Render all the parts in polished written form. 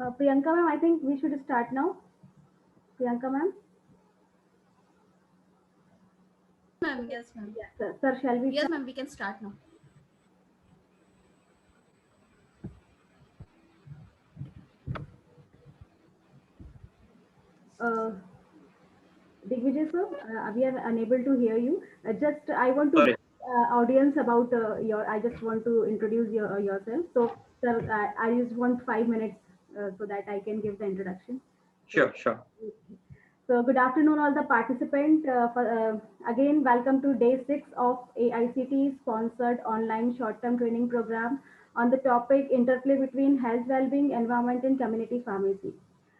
Priyanka ma'am, I think we should start now. Priyanka ma'am? Ma'am, yes, ma'am. Yes, sir. Sir, shall we Yes, start? ma'am, we can start now. Uh, Digvijay sir, we are unable to hear you. I want to Sorry. audience about I just want to introduce yourself. So, sir, I just want 5 minutes so that I can give the introduction. So, Sure, sure. So good afternoon, all the participants. Again, welcome to day 6 of AICTE sponsored online short-term training program on the topic interplay between health, well-being, environment, and community pharmacy.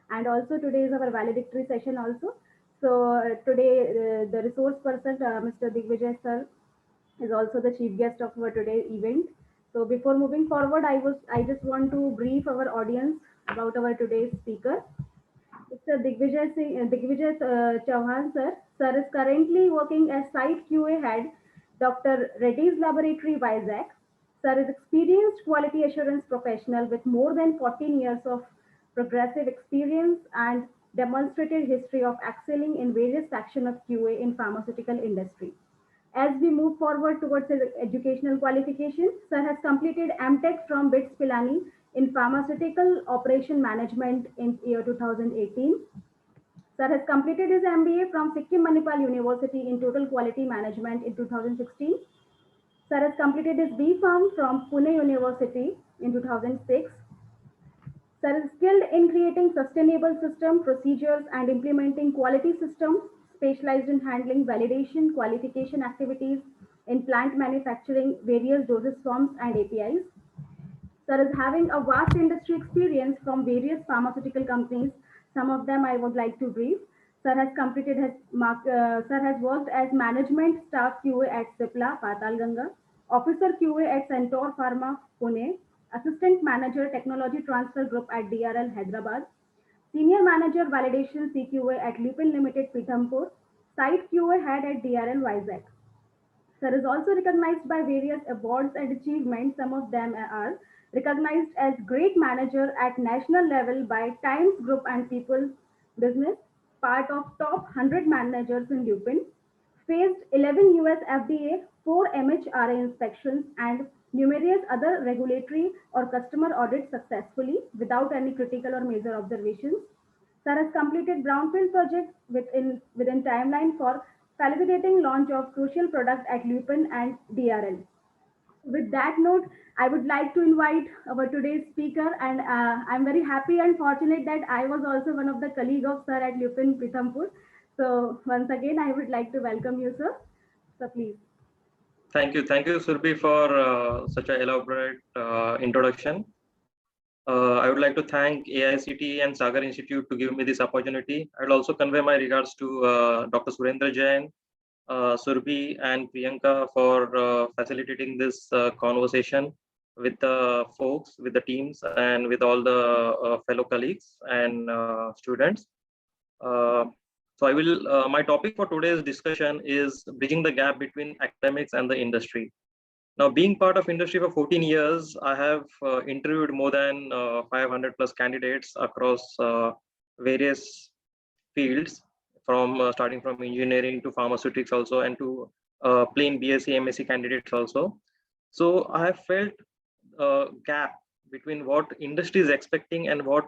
And also today is our valedictory session also. So today the resource person, Mr. Digvijay sir, is also the chief guest of our today event. So before moving forward, I just want to brief our audience about our today's speaker. Mr. Digvijay Chavan sir. Sir is currently working as Site QA Head, Dr. Reddy's Laboratory, Vizag. Sir is experienced quality assurance professional with more than 14 years of progressive experience and demonstrated history of excelling in various sections of QA in pharmaceutical industry. As we move forward towards his educational qualification, Sir has completed MTech from BITS Pilani in Pharmaceutical Operation Management in year 2018. Sir has completed his MBA from Sikkim Manipal University in Total Quality Management in 2016. Sir has completed his B Pharm from Pune University in 2006. Sir is skilled in creating sustainable system procedures and implementing quality systems, specialized in handling validation, qualification activities in plant manufacturing, various dosage forms and APIs. Sir is having a vast industry experience from various pharmaceutical companies. Some of them I would like to brief. Sir has worked as management staff QA at Cipla, Patalganga, officer QA at Centaur Pharma, Pune, assistant manager technology transfer group at DRL Hyderabad, senior manager validation CQA at Lupin Limited, Pithampur, site QA head at DRL Vizag. Sir is also recognized by various awards and achievements. Some of them are recognized as great manager at national level by Times Group and People Business, part of top 100 managers in Lupin, faced 11 US FDA, 4 MHRA inspections, and numerous other regulatory or customer audits successfully without any critical or major observations. Sir has completed brownfield projects within timeline for facilitating launch of crucial product at Lupin and DRL. With that note, I would like to invite our today's speaker, and I'm very happy and fortunate that I was also one of the colleague of Sir at Lupin Pithampur. So once again, I would like to welcome you, sir. So please. Thank you, Surbi, for such an elaborate introduction. I would like to thank AICTE and Sagar Institute to give me this opportunity. I will also convey my regards to Dr. Surendra Jain, Surbi, and Priyanka for facilitating this conversation with the folks, with the teams, and with all the fellow colleagues and students. Uh, my topic for today's discussion is bridging the gap between academics and the industry. Now, being part of industry for 14 years, I have interviewed more than 500 plus candidates across various fields, from starting from engineering to pharmaceutics also, and to plain BSc, MSc candidates also. So I have felt a gap between what industry is expecting and what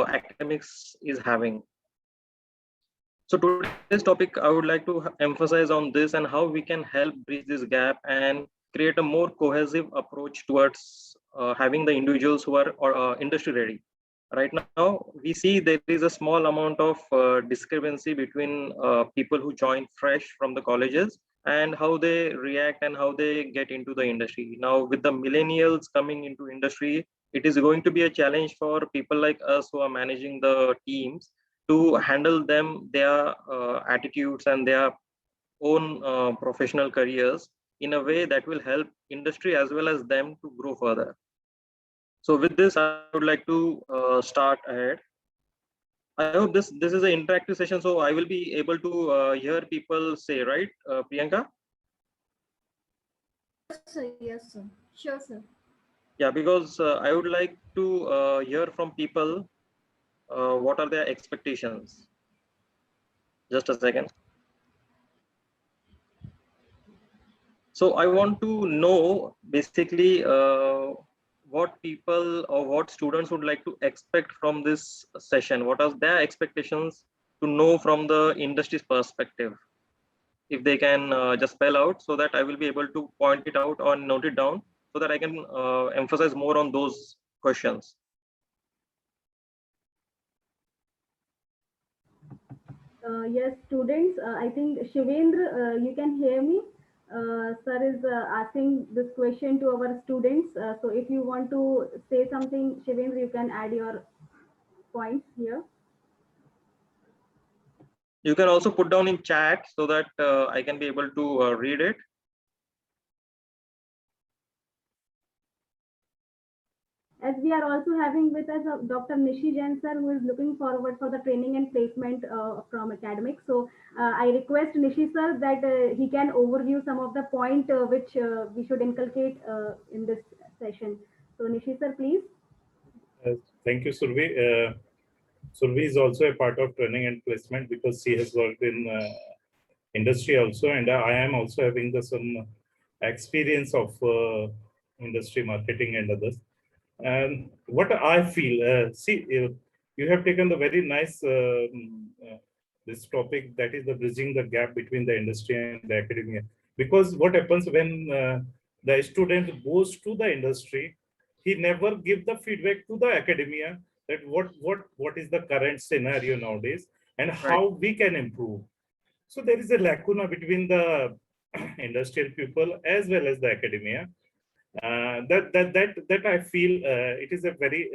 academics is having. So today's topic, I would like to emphasize on this and how we can help bridge this gap and create a more cohesive approach towards having the individuals who are industry ready. Right now, we see there is a small amount of discrepancy between people who join fresh from the colleges and how they react and how they get into the industry. Now, with the millennials coming into industry, it is going to be a challenge for people like us who are managing the teams to handle their attitudes and their own professional careers in a way that will help industry as well as them to grow further. So with this, I would like to start ahead. I hope this is an interactive session, so I will be able to hear people say, right, Priyanka? Yes, sir. Sure, sir. Yeah, because I would like to hear from people what are their expectations. Just a second. So I want to know basically what people or what students would like to expect from this session. What are their expectations to know from the industry's perspective? If they can just spell out, so that I will be able to point it out or note it down, so that I can emphasize more on those questions. Yes, students, I think Shivendra, you can hear me. Sir is asking this question to our students. So if you want to say something, Shivendra, you can add your points here. You can also put down in chat so that I can be able to read it. As we are also having with us Dr. Nishi Jain sir, who is looking forward for the training and placement from academics. So I request Nishi sir that he can overview some of the point which we should inculcate in this session. So Nishi sir, please. Thank you, Survi. Survi is also a part of training and placement because she has worked in industry also, and I am also having some experience of industry marketing and others. And what I feel, you have taken the very nice this topic, that is the bridging the gap between the industry and the academia. Because what happens when the student goes to the industry, he never give the feedback to the academia that what is the current scenario nowadays and how we can improve. So there is a lacuna between the industrial people as well as the academia. That I feel it is a very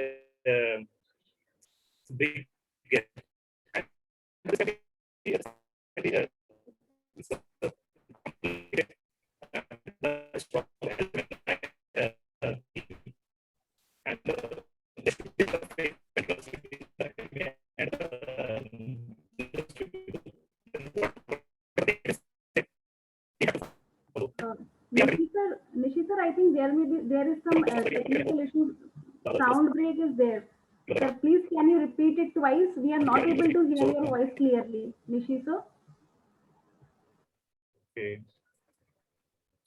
big gap. Nishi sir, I think there is some technical issue. Sound break is there. Sir, please can you repeat it twice? We are not able to hear your voice clearly. Nishi sir. Okay.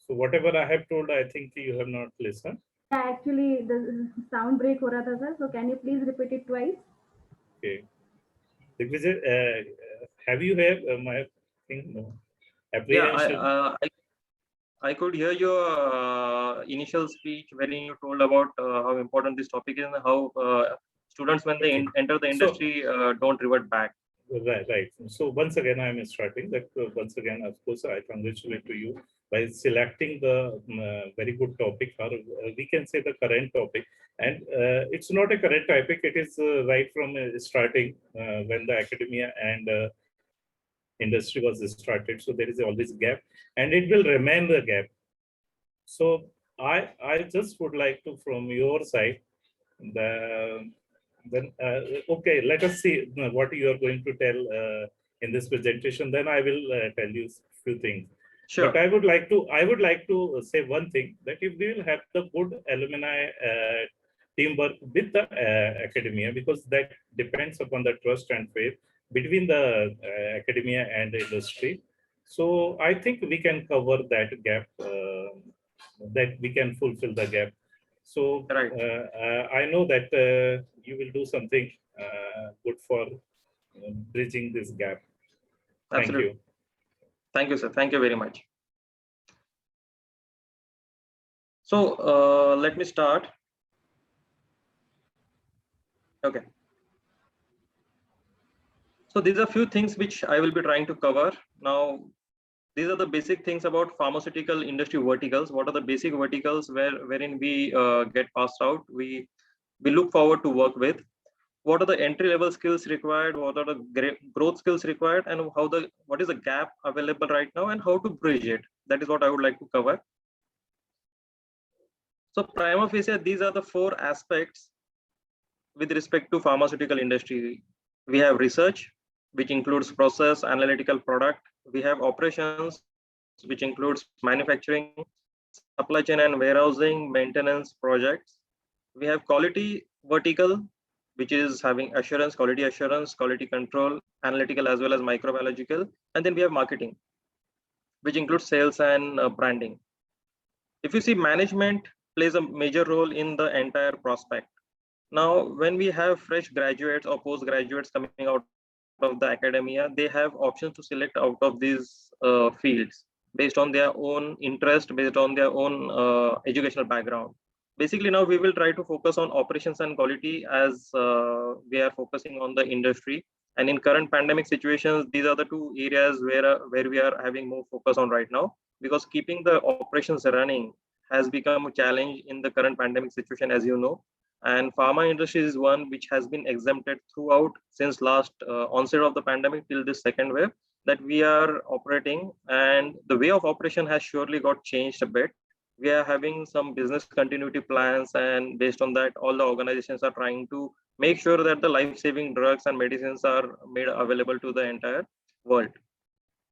So whatever I have told, I think you have not listened. Yeah, actually the sound break ho raha tha, sir. So can you please repeat it twice? Okay. Digvijay, have you heard my thing? No. Yeah, I could hear your initial speech wherein you told about how important this topic is and how students, when they enter the industry, don't revert back. Right. So once again, I am starting that. Once again, of course, I congratulate to you by selecting the very good topic, or we can say the current topic. And it's not a current topic; it is right from starting when the academia and industry was started. So there is always gap, and it will remain the gap. So I just would like to, from your side, then okay, let us see what you are going to tell in this presentation. Then I will tell you few things. Sure. But I would like to say one thing, that if we will have the good alumni teamwork with the academia, because that depends upon the trust and faith between the academia and the industry. So I think we can cover that gap, that we can fulfill the gap. So Right. I know that you will do something good for bridging this gap. Thank Absolutely. you. Thank you, sir. Thank you very much. So let me start. Okay. So these are few things which I will be trying to cover. Now, these are the basic things about pharmaceutical industry verticals. What are the basic verticals wherein we get passed out? We look forward to work with. What are the entry level skills required? What are the growth skills required? And what is the gap available right now and how to bridge it? That is what I would like to cover. So prima facie, these are the four aspects with respect to pharmaceutical industry. We have research, which includes process, analytical product. We have operations, which includes manufacturing, supply chain and warehousing, maintenance projects. We have quality vertical, which is having assurance, quality control, analytical as well as microbiological. And then we have marketing, which includes sales and branding. If you see, management plays a major role in the entire prospect. Now, when we have fresh graduates or postgraduates coming out of the academia, they have options to select out of these fields based on their own interest, based on their own educational background. Basically, now we will try to focus on operations and quality as we are focusing on the industry. And in current pandemic situations, these are the two areas where we are having more focus on right now, because keeping the operations running has become a challenge in the current pandemic situation, as you know. And pharma industry is one which has been exempted throughout since last onset of the pandemic till this second wave that we are operating, and the way of operation has surely got changed a bit. We are having some business continuity plans, and based on that, all the organizations are trying to make sure that the life-saving drugs and medicines are made available to the entire world.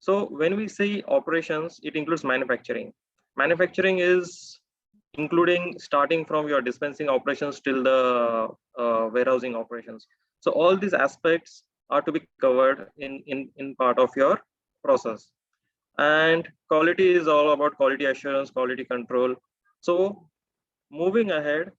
So when we say operations, it includes manufacturing. Manufacturing is including starting from your dispensing operations till the warehousing operations. So all these aspects are to be covered in part of your process. And quality is all about quality assurance, quality control. So moving ahead,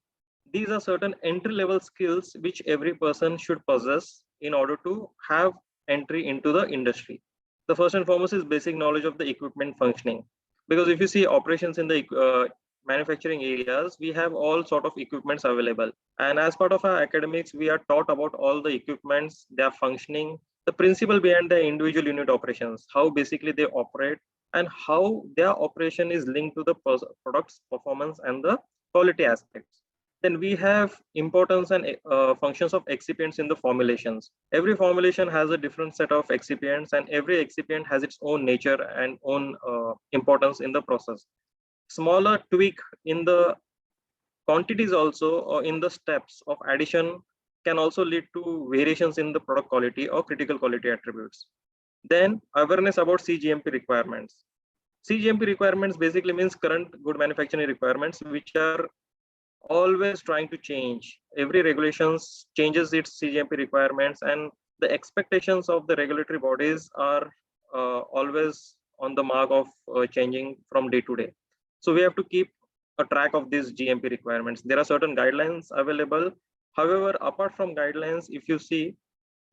these are certain entry level skills which every person should possess in order to have entry into the industry. The first and foremost is basic knowledge of the equipment functioning. Because if you see operations in the manufacturing areas, we have all sort of equipments available. And as part of our academics, we are taught about all the equipments, their functioning, the principle behind the individual unit operations, how basically they operate, and how their operation is linked to the product's performance and the quality aspects. Then we have importance and functions of excipients in the formulations. Every formulation has a different set of excipients, and every excipient has its own nature and own importance in the process. Smaller tweak in the quantities also, or in the steps of addition, can also lead to variations in the product quality or critical quality attributes. Then awareness about Cgmp requirements. Cgmp requirements basically means current good manufacturing requirements, which are always trying to change. Every regulations changes its Cgmp requirements, and the expectations of the regulatory bodies are always on the mark of changing from day to day. So we have to keep a track of these GMP requirements. There are certain guidelines available. However, apart from guidelines, if you see,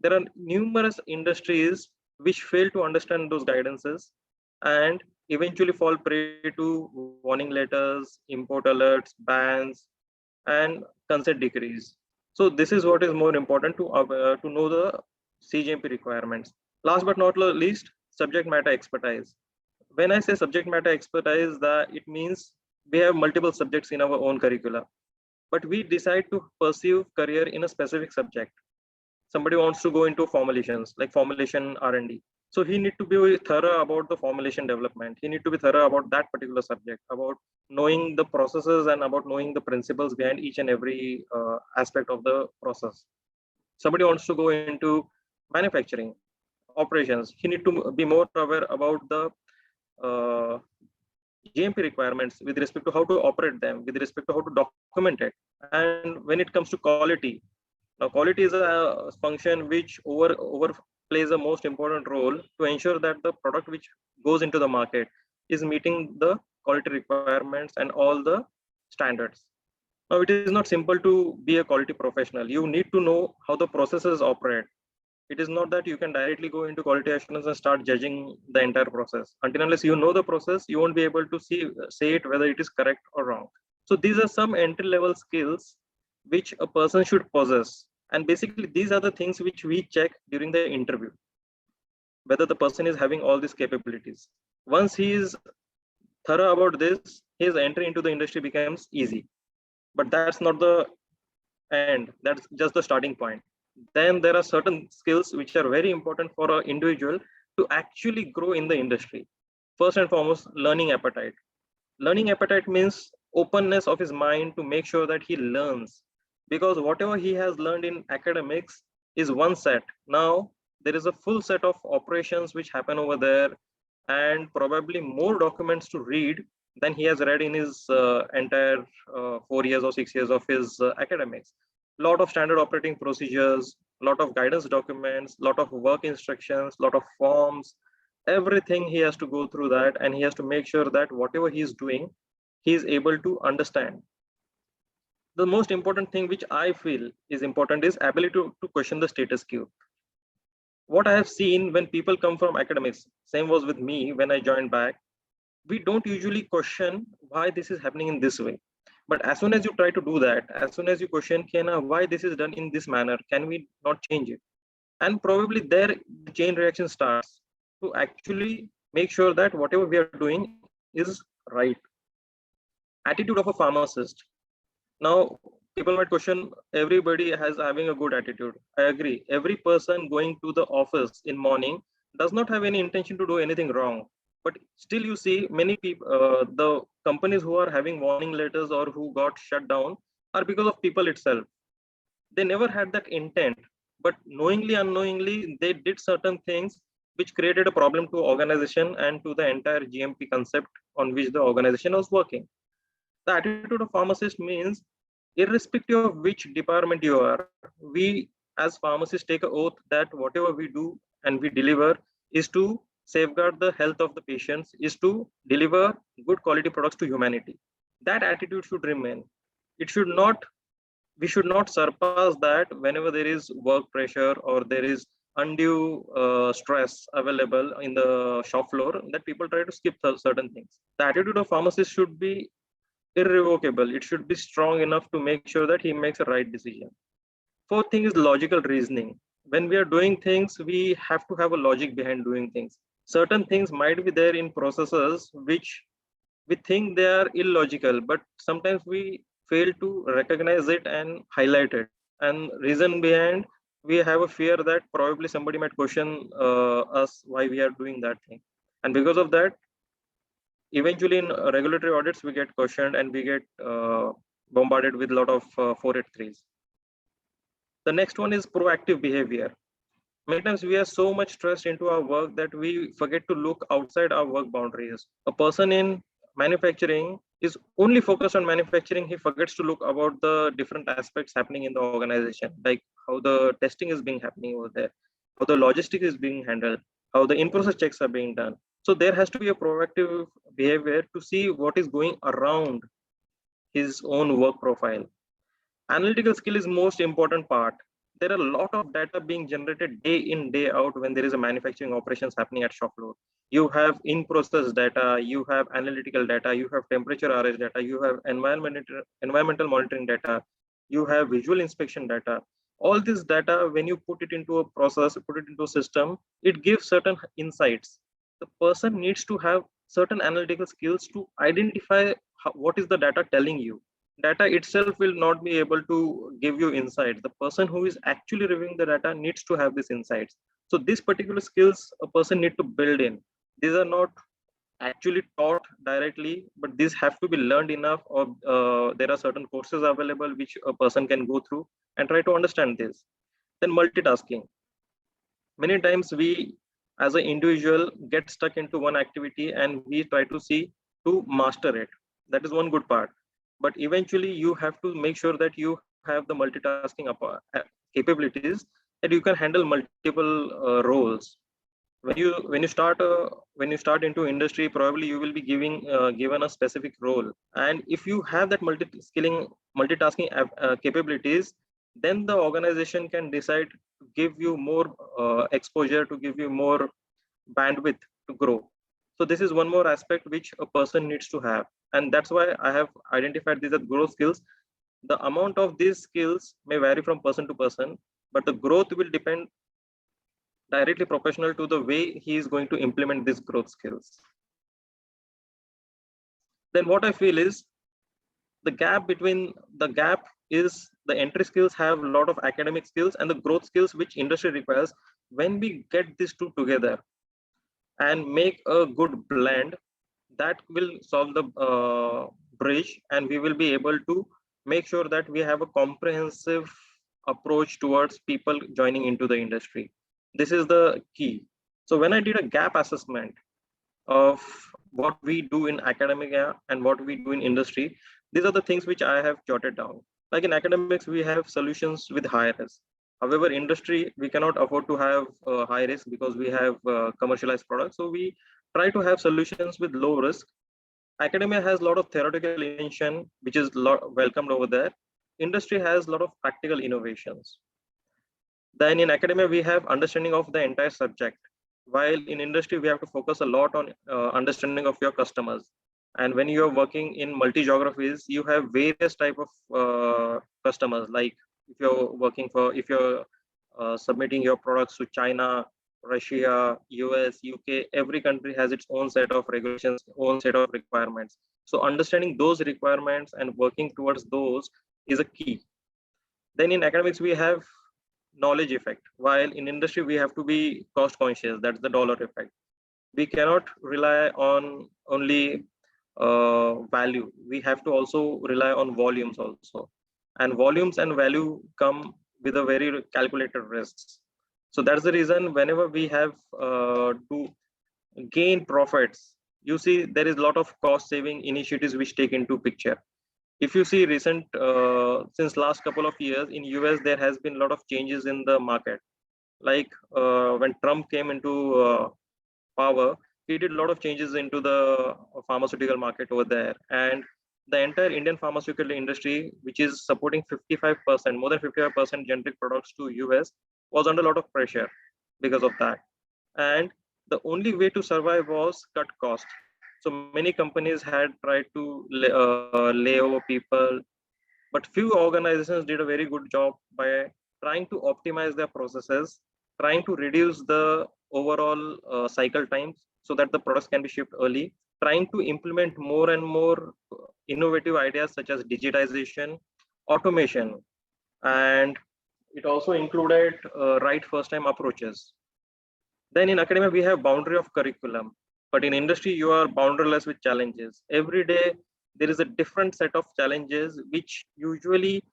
there are numerous industries which fail to understand those guidances and eventually fall prey to warning letters, import alerts, bans, and consent decrees. So this is what is more important to know the CGMP requirements. Last but not least, subject matter expertise. When I say subject matter expertise, that it means we have multiple subjects in our own curricula, but we decide to pursue career in a specific subject. Somebody wants to go into formulations, like formulation R&D. So he need to be thorough about the formulation development. He need to be thorough about that particular subject, about knowing the processes and about knowing the principles behind each and every aspect of the process. Somebody wants to go into manufacturing operations. He need to be more aware about the GMP requirements with respect to how to operate them, with respect to how to document it. And when it comes to quality, now quality is a function which plays a most important role to ensure that the product which goes into the market is meeting the quality requirements and all the standards. Now, it is not simple to be a quality professional. You need to know how the processes operate. It is not that you can directly go into quality assurance and start judging the entire process. Until unless you know the process, you won't be able to say it whether it is correct or wrong. So these are some entry-level skills which a person should possess. And basically, these are the things which we check during the interview, whether the person is having all these capabilities. Once he is thorough about this, his entry into the industry becomes easy. But that's not the end. That's just the starting point. Then there are certain skills which are very important for an individual to actually grow in the industry. First and foremost, learning appetite. Learning appetite means openness of his mind to make sure that he learns, because whatever he has learned in academics is one set. Now there is a full set of operations which happen over there, and probably more documents to read than he has read in his entire 4 years or 6 years of his academics. lot of standard operating procedures, lot of guidance documents, lot of work instructions, lot of forms, everything he has to go through that, and he has to make sure that whatever he is doing, he is able to understand. The most important thing which I feel is important is ability to question the status quo. What I have seen when people come from academics, same was with me when I joined back, we don't usually question why this is happening in this way. But as soon as you try to do that, as soon as you question, why this is done in this manner, can we not change it? And probably there the chain reaction starts to actually make sure that whatever we are doing is right. Attitude of a pharmacist. Now, people might question, everybody has having a good attitude. I agree. Every person going to the office in morning does not have any intention to do anything wrong. But still you see many people, the companies who are having warning letters or who got shut down are because of people itself. They never had that intent, but knowingly, unknowingly, they did certain things which created a problem to organization and to the entire GMP concept on which the organization was working. The attitude of pharmacist means irrespective of which department you are, we as pharmacists take an oath that whatever we do and we deliver is to safeguard the health of the patients, is to deliver good quality products to humanity. That attitude should remain. It should not, we should not surpass that whenever there is work pressure or there is undue stress available in the shop floor, that people try to skip certain things. The attitude of pharmacist should be irrevocable. It should be strong enough to make sure that he makes a right decision. Fourth thing is logical reasoning. When we are doing things, we have to have a logic behind doing things. Certain things might be there in processes which we think they are illogical, but sometimes we fail to recognize it and highlight it. And reason behind, we have a fear that probably somebody might question us why we are doing that thing. And because of that, eventually in regulatory audits, we get questioned and we get bombarded with a lot of 483s. The next one is proactive behavior. Many times we are so much stressed into our work that we forget to look outside our work boundaries. A person in manufacturing is only focused on manufacturing. He forgets to look about the different aspects happening in the organization, like how the testing is being happening over there, how the logistics is being handled, how the in-process checks are being done. So there has to be a proactive behavior to see what is going around his own work profile. Analytical skill is most important part. There are a lot of data being generated day in, day out when there is a manufacturing operations happening at shop floor. You have in-process data, you have analytical data, you have temperature RH data, you have environmental monitoring data, you have visual inspection data. All this data, when you put it into a process, put it into a system, it gives certain insights. The person needs to have certain analytical skills to identify what is the data telling you. Data itself will not be able to give you insights. The person who is actually reviewing the data needs to have these insights. So these particular skills a person need to build in. These are not actually taught directly, but these have to be learned enough, or there are certain courses available which a person can go through and try to understand this. Then multitasking. Many times we as an individual get stuck into one activity and we try to see to master it. That is one good part. But eventually you have to make sure that you have the multitasking capabilities, that you can handle multiple roles. When you start into industry, probably you will be given a specific role, and if you have that multitasking capabilities, then the organization can decide to give you more exposure, to give you more bandwidth to grow. So this is one more aspect which a person needs to have, and that's why I have identified these as growth skills. The amount of these skills may vary from person to person, but the growth will depend directly proportional to the way he is going to implement these growth skills. Then what I feel is the gap is the entry skills have a lot of academic skills and the growth skills which industry requires. When we get these two together and make a good blend, that will solve the bridge, and we will be able to make sure that we have a comprehensive approach towards people joining into the industry. This is the key. So when I did a gap assessment of what we do in academia and what we do in industry, these are the things which I have jotted down. Like in academics, we have solutions with high risk. However, industry, we cannot afford to have high risk because we have commercialized products. So we try to have solutions with low risk. Academia has a lot of theoretical invention, which is welcomed over there. Industry has a lot of practical innovations. Then in academia, we have understanding of the entire subject. While in industry, we have to focus a lot on understanding of your customers. And when you're working in multi-geographies, you have various type of customers. Like if you're submitting your products to China, Russia, US, UK, every country has its own set of regulations, own set of requirements. So understanding those requirements and working towards those is a key. Then in academics, we have knowledge effect, while in industry we have to be cost conscious. That's the dollar effect. We cannot rely on only value. We have to also rely on volumes also, and volumes and value come with a very calculated risks. So that's the reason whenever we have to gain profits, you see there is a lot of cost saving initiatives which take into picture. If you see recent since last couple of years in US, there has been a lot of changes in the market. Like when Trump came into power, he did a lot of changes into the pharmaceutical market over there, and the entire Indian pharmaceutical industry, which is supporting 55%, more than 55% generic products to US, was under a lot of pressure because of that. And the only way to survive was cut cost. So many companies had tried to lay over people, but few organizations did a very good job by trying to optimize their processes, trying to reduce the overall cycle times so that the products can be shipped early, trying to implement more and more innovative ideas such as digitization, automation, and it also included right first time approaches. Then in academia, we have boundary of curriculum, but in industry, you are boundaryless with challenges. Every day, there is a different set of challenges, which usually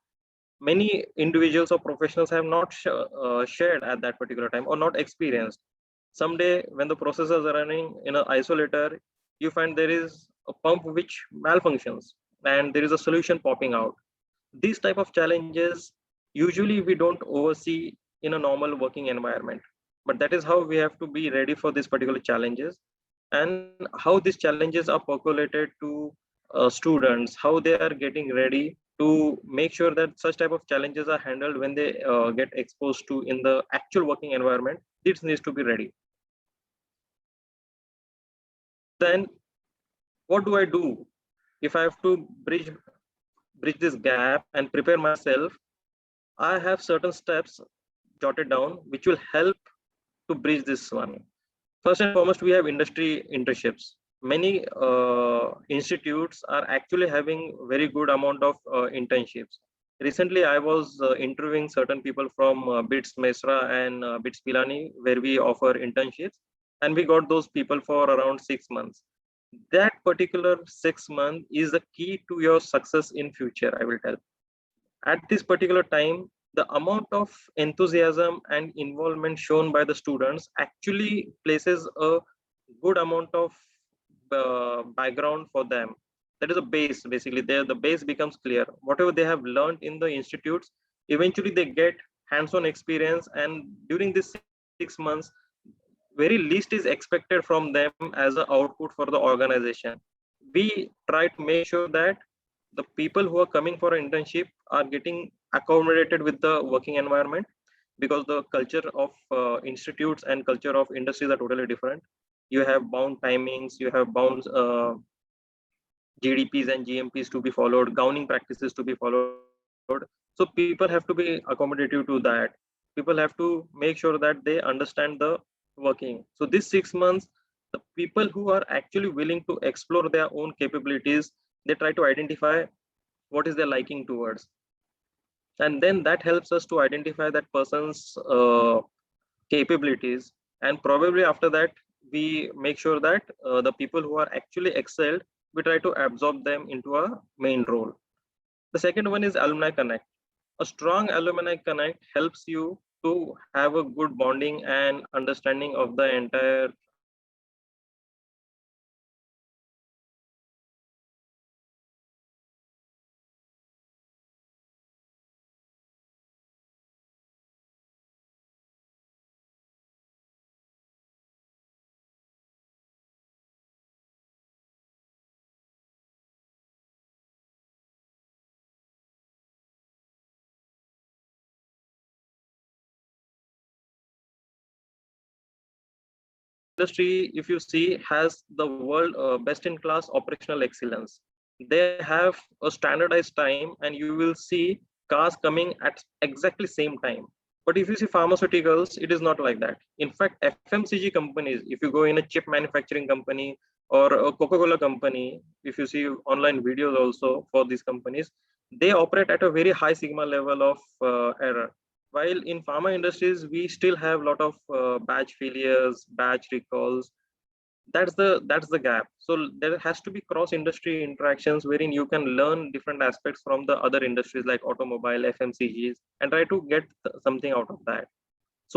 many individuals or professionals have not shared at that particular time or not experienced. Someday, when the processes are running in an isolator, you find there is a pump which malfunctions and there is a solution popping out. These type of challenges, usually we don't oversee in a normal working environment. But that is how we have to be ready for these particular challenges, and how these challenges are percolated to students, how they are getting ready to make sure that such type of challenges are handled when they get exposed to in the actual working environment. This needs to be ready. Then what do I do if I have to bridge this gap and prepare myself? I have certain steps jotted down which will help to bridge this one. First and foremost, we have industry internships. Many institutes are actually having very good amount of internships. Recently, I was interviewing certain people from BITS Mesra and BITS Pilani, where we offer internships, and we got those people for around 6 months. That particular 6 months is the key to your success in future, I will tell. At this particular time, the amount of enthusiasm and involvement shown by the students actually places a good amount of background for them. That is a base. Basically, the base becomes clear. Whatever they have learned in the institutes, eventually they get hands-on experience, and during this 6 months, very least is expected from them as an output for the organization. We try to make sure that the people who are coming for an internship are getting accommodated with the working environment, because the culture of institutes and culture of industries are totally different. You have bound timings, you have bound GDPs and GMPs to be followed, gowning practices to be followed. So people have to be accommodative to that. People have to make sure that they understand the working. So this 6 months, the people who are actually willing to explore their own capabilities, they try to identify what is their liking towards, and then that helps us to identify that person's capabilities, and probably after that we make sure that the people who are actually excelled, we try to absorb them into a main role. The second one is alumni connect. A strong alumni connect helps you to have a good bonding and understanding of the entire industry, if you see, has the world best in class operational excellence. They have a standardized time, and you will see cars coming at exactly same time. But if you see pharmaceuticals, it is not like that. In fact, FMCG companies, if you go in a chip manufacturing company or a Coca-Cola company, if you see online videos also for these companies, they operate at a very high sigma level of error. While in pharma industries, we still have a lot of batch failures, batch recalls. That's the gap. So there has to be cross industry interactions wherein you can learn different aspects from the other industries like automobile, FMCGs, and try to get something out of that.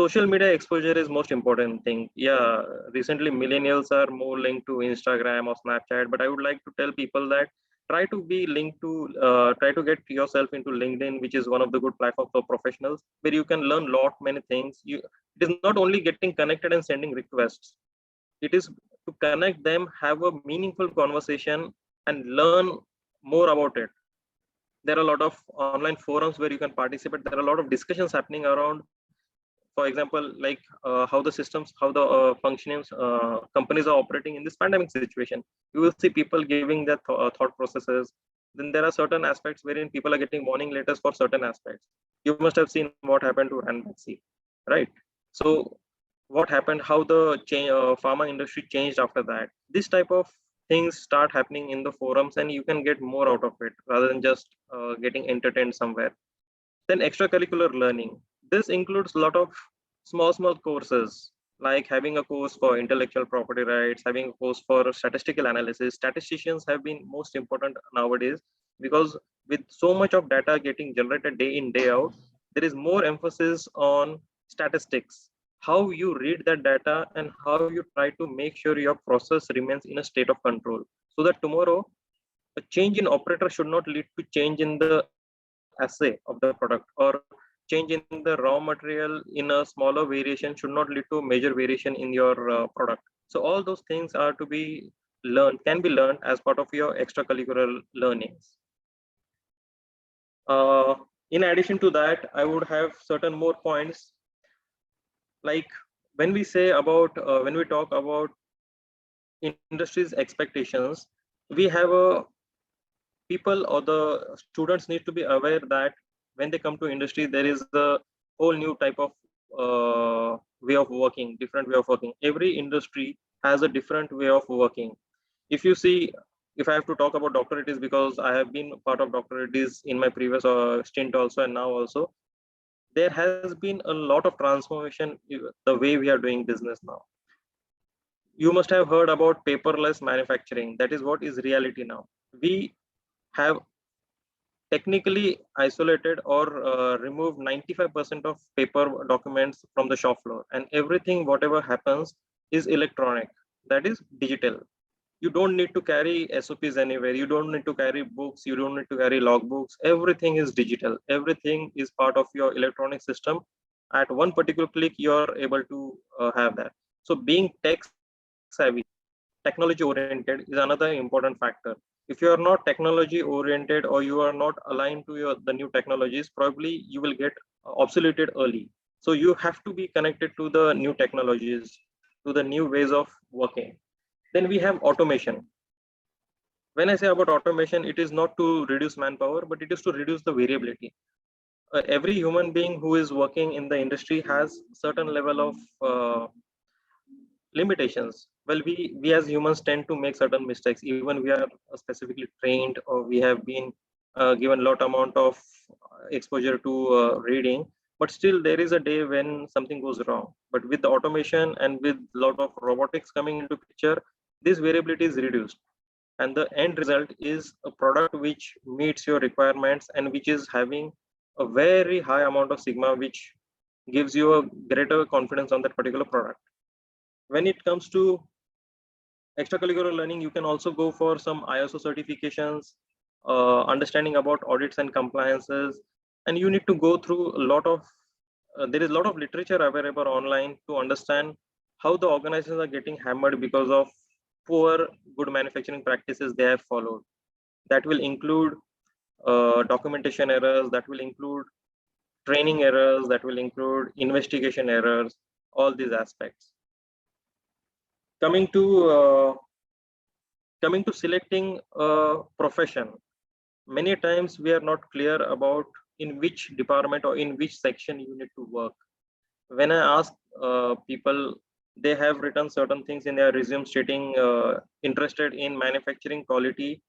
Social media exposure is most important thing. Yeah, recently millennials are more linked to Instagram or Snapchat, but I would like to tell people that try to get yourself into LinkedIn, which is one of the good platforms for professionals, where you can learn lot many things. It is not only getting connected and sending requests. It is to connect them, have a meaningful conversation, and learn more about it. There are a lot of online forums where you can participate. There are a lot of discussions happening around, for example, like how the systems, how the functioning companies are operating in this pandemic situation. You will see people giving their thought processes. Then there are certain aspects wherein people are getting warning letters for certain aspects. You must have seen what happened to Ranbaxy, right? So what happened, how the pharma industry changed after that. This type of things start happening in the forums, and you can get more out of it rather than just getting entertained somewhere. Then extracurricular learning. This includes a lot of small courses, like having a course for intellectual property rights, having a course for statistical analysis. Statisticians have been most important nowadays because with so much of data getting generated day in, day out, there is more emphasis on statistics, how you read that data and how you try to make sure your process remains in a state of control, so that tomorrow a change in operator should not lead to change in the assay of the product, or change in the raw material in a smaller variation should not lead to major variation in your product. So all those things are to be learned, can be learned as part of your extracurricular learnings. In addition to that, I would have certain more points. Like when we say about, when we talk about industry's expectations, we have a people or the students need to be aware that when they come to industry, there is a whole new type of way of working, different way of working. Every industry has a different way of working. If you see, if I have to talk about doctor, it is because I have been part of doctor, it is in my previous stint also, and now also there has been a lot of transformation the way we are doing business now. You must have heard about paperless manufacturing. That is what is reality now. We have technically isolated or removed 95% of paper documents from the shop floor, and everything whatever happens is electronic, that is digital. You don't need to carry SOPs anywhere, you don't need to carry books, you don't need to carry logbooks. Everything is digital, everything is part of your electronic system. At one particular click you're able to have that. So being tech savvy, technology oriented is another important factor. If you are not technology oriented or you are not aligned to the new technologies, probably you will get obsoleted early. So you have to be connected to the new technologies, to the new ways of working. Then we have automation. When I say about automation, it is not to reduce manpower, but it is to reduce the variability. Every human being who is working in the industry has certain level of limitations. Well, we as humans tend to make certain mistakes. Even we are specifically trained, or we have been given a lot amount of exposure to reading, but still there is a day when something goes wrong. But with the automation and with a lot of robotics coming into picture, this variability is reduced, and the end result is a product which meets your requirements and which is having a very high amount of sigma, which gives you a greater confidence on that particular product. When it comes to extracurricular learning, you can also go for some ISO certifications, understanding about audits and compliances, and you need to go through a lot of, there is a lot of literature available online to understand how the organizations are getting hammered because of poor good manufacturing practices they have followed. That will include documentation errors, that will include training errors, that will include investigation errors, all these aspects. Coming to selecting a profession, many times we are not clear about in which department or in which section you need to work. When I ask people, they have written certain things in their resume stating interested in manufacturing, quality,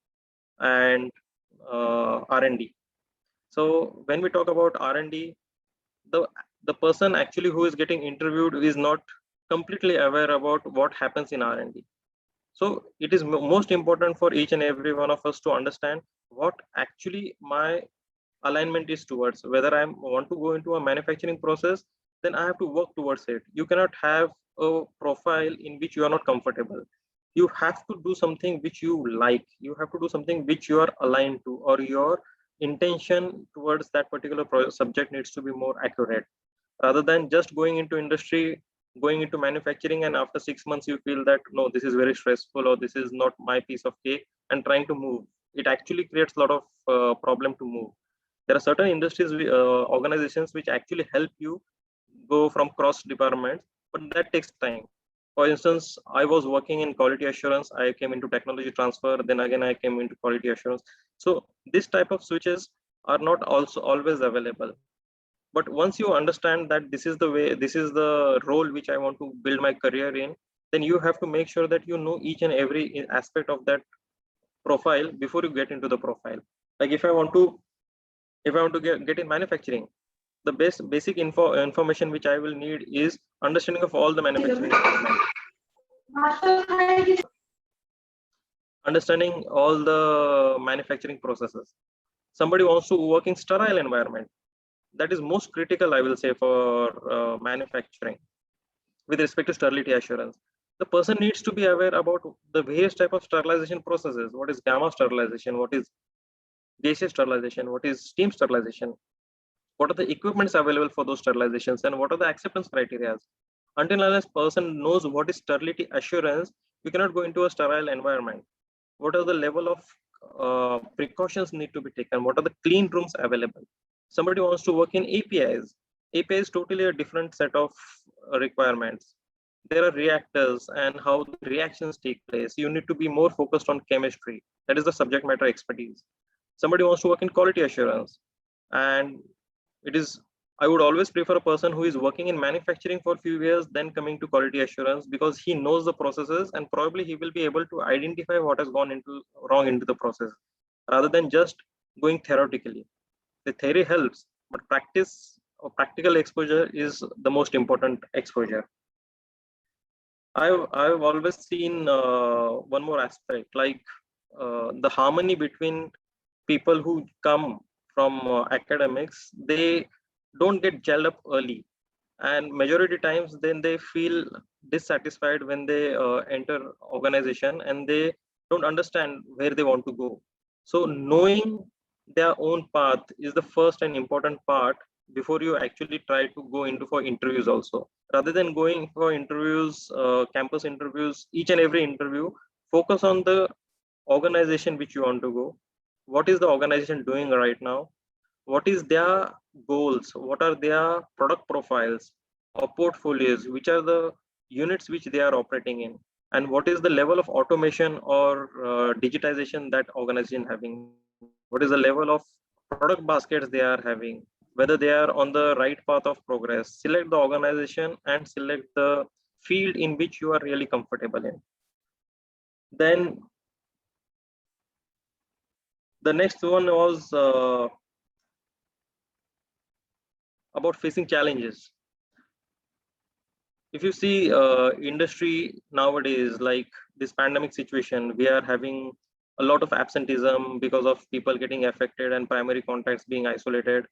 and R&D. So when we talk about R&D, the person actually who is getting interviewed is not completely aware about what happens in R&D. So it is most important for each and every one of us to understand what actually my alignment is towards. Whether I want to go into a manufacturing process, then I have to work towards it. You cannot have a profile in which you are not comfortable. You have to do something which you like. You have to do something which you are aligned to, or your intention towards that particular subject needs to be more accurate, rather than just going into industry, going into manufacturing, and after 6 months you feel that no, this is very stressful or this is not my piece of cake, and trying to move. It actually creates a lot of problem to move. There are certain industries, organizations which actually help you go from cross departments, but that takes time. For instance, I was working in quality assurance, I came into technology transfer, then again I came into quality assurance. So this type of switches are not also always available. But once you understand that this is the way, this is the role which I want to build my career in, then you have to make sure that you know each and every aspect of that profile before you get into the profile. Like if I want to get in manufacturing, the basic information which I will need is understanding of all the manufacturing equipment, understanding all the manufacturing processes. Somebody wants to work in sterile environment, that is most critical, I will say, for manufacturing with respect to sterility assurance. The person needs to be aware about the various type of sterilization processes. What is gamma sterilization? What is gaseous sterilization? What is steam sterilization? What are the equipments available for those sterilizations, and what are the acceptance criteria? Until unless person knows what is sterility assurance, you cannot go into a sterile environment. What are the level of precautions need to be taken? What are the clean rooms available? Somebody wants to work in APIs. API is totally a different set of requirements. There are reactors and how the reactions take place. You need to be more focused on chemistry. That is the subject matter expertise. Somebody wants to work in quality assurance, and it is, I would always prefer a person who is working in manufacturing for a few years, then coming to quality assurance, because he knows the processes and probably he will be able to identify what has gone into wrong into the process, rather than just going theoretically. The theory helps, but practice or practical exposure is the most important exposure. I've always seen one more aspect, like the harmony between people who come from academics. They don't get gelled up early, and majority times then they feel dissatisfied when they enter organization, and they don't understand where they want to go. So knowing their own path is the first and important part before you actually try to go into for interviews also. Rather than going for interviews, campus interviews, each and every interview, focus on the organization which you want to go. What is the organization doing right now? What is their goals? What are their product profiles or portfolios? Which are the units which they are operating in? And what is the level of automation or digitization that organization having? What is the level of product baskets they are having? Whether they are on the right path of progress. Select the organization and select the field in which you are really comfortable in. Then the next one was about facing challenges. If you see industry nowadays, like this pandemic situation, we are having a lot of absenteeism because of people getting affected and primary contacts being isolated.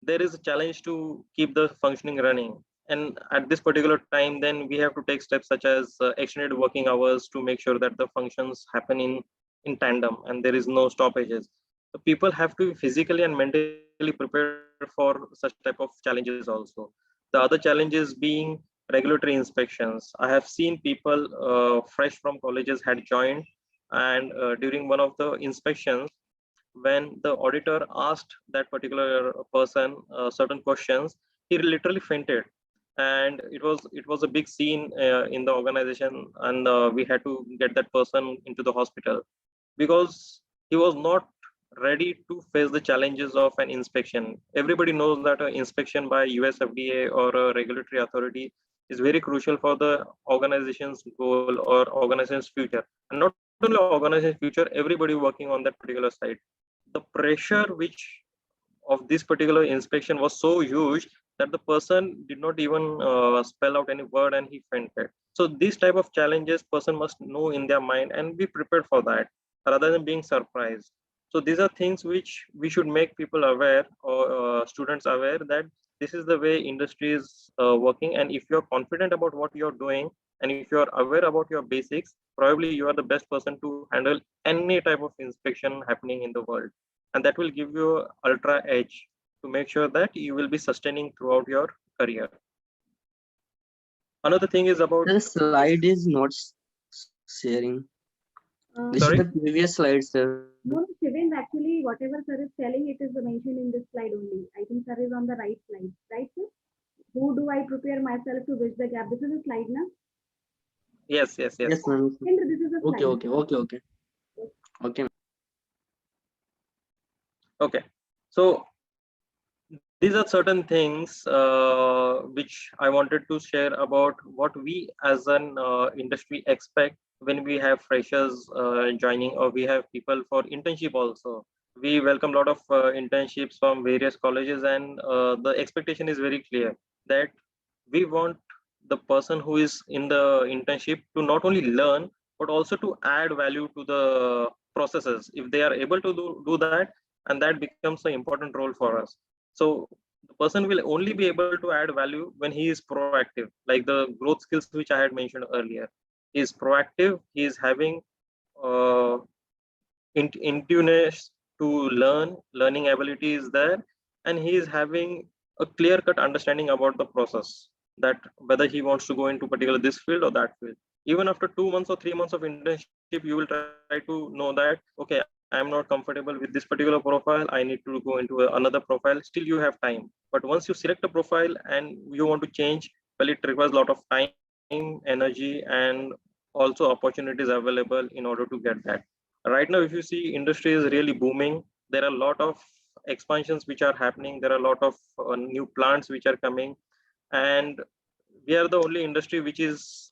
There is a challenge to keep the functioning running. And at this particular time, then we have to take steps such as extended working hours to make sure that the functions happen in tandem and there is no stoppages. So people have to be physically and mentally prepared for such type of challenges also. The other challenges being regulatory inspections. I have seen people fresh from colleges had joined, and during one of the inspections, when the auditor asked that particular person certain questions, he literally fainted and it was a big scene in the organization, and we had to get that person into the hospital because he was not ready to face the challenges of an inspection. Everybody knows that an inspection by US FDA or a regulatory authority is very crucial for the organization's goal or organization's future. And not only organization's future, everybody working on that particular site. The pressure which of this particular inspection was so huge that the person did not even spell out any word and he fainted. So these type of challenges person must know in their mind and be prepared for that rather than being surprised. So these are things which we should make people aware or students aware that this is the way industry is working, and if you're confident about what you're doing and if you're aware about your basics, probably you are the best person to handle any type of inspection happening in the world, and that will give you ultra edge to make sure that you will be sustaining throughout your career. Another thing is about The slide is not sharing. This is Sorry? the previous slide, sir. No, Shiven, actually, whatever sir is telling, it is mentioned in this slide only. I think sir is on the right slide, right, sir? Who do I prepare myself to bridge the gap? This is a slide, na? yes. Yes, ma'am. Indra, this is a slide. Okay. Okay, so these are certain things which I wanted to share about what we as an industry expect when we have freshers joining, or we have people for internship also. We welcome a lot of internships from various colleges, and the expectation is very clear that we want the person who is in the internship to not only learn but also to add value to the processes. If they are able to do that, and that becomes an important role for us. So the person will only be able to add value when he is proactive, like the growth skills which I had mentioned earlier. He is proactive, he is having uh, intuition to learning ability is there, and he is having a clear cut understanding about the process, that whether he wants to go into particular this field or that field. Even after 2 months or 3 months of internship, you will try to know that, okay, I'm not comfortable with this particular profile, I need to go into another profile. Still you have time, but once you select a profile and you want to change, well, it requires a lot of time, energy, and also opportunities available in order to get that. Right now, if you see, industry is really booming. There are a lot of expansions which are happening, there are a lot of new plants which are coming, and we are the only industry which is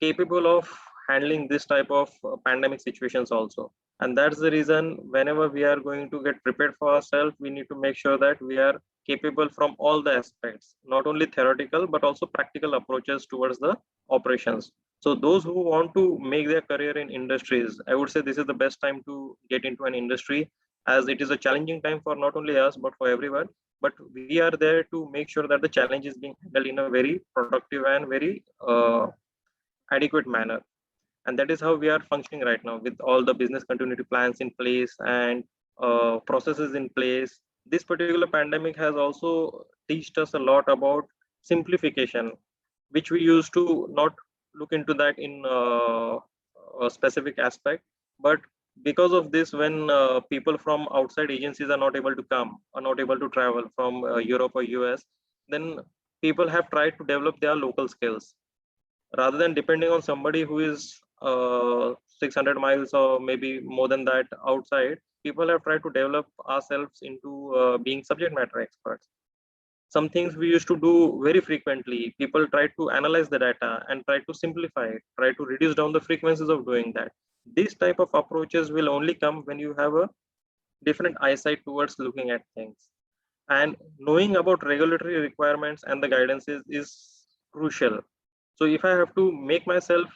capable of handling this type of pandemic situations also. And that's the reason whenever we are going to get prepared for ourselves, we need to make sure that we are capable from all the aspects, not only theoretical but also practical approaches towards the operations. So those who want to make their career in industries, I would say this is the best time to get into an industry, as it is a challenging time for not only us but for everyone. But we are there to make sure that the challenge is being handled in a very productive and very adequate manner. And that is how we are functioning right now, with all the business continuity plans in place and processes in place. This particular pandemic has also taught us a lot about simplification, which we used to not look into that in a specific aspect. But because of this, when people from outside agencies are not able to come, are not able to travel from Europe or US, then people have tried to develop their local skills rather than depending on somebody who is 600 miles or maybe more than that outside. People have tried to develop ourselves into being subject matter experts. Some things we used to do very frequently, people try to analyze the data and try to simplify it, try to reduce down the frequencies of doing that. These type of approaches will only come when you have a different eyesight towards looking at things. And knowing about regulatory requirements and the guidances is crucial. So if I have to make myself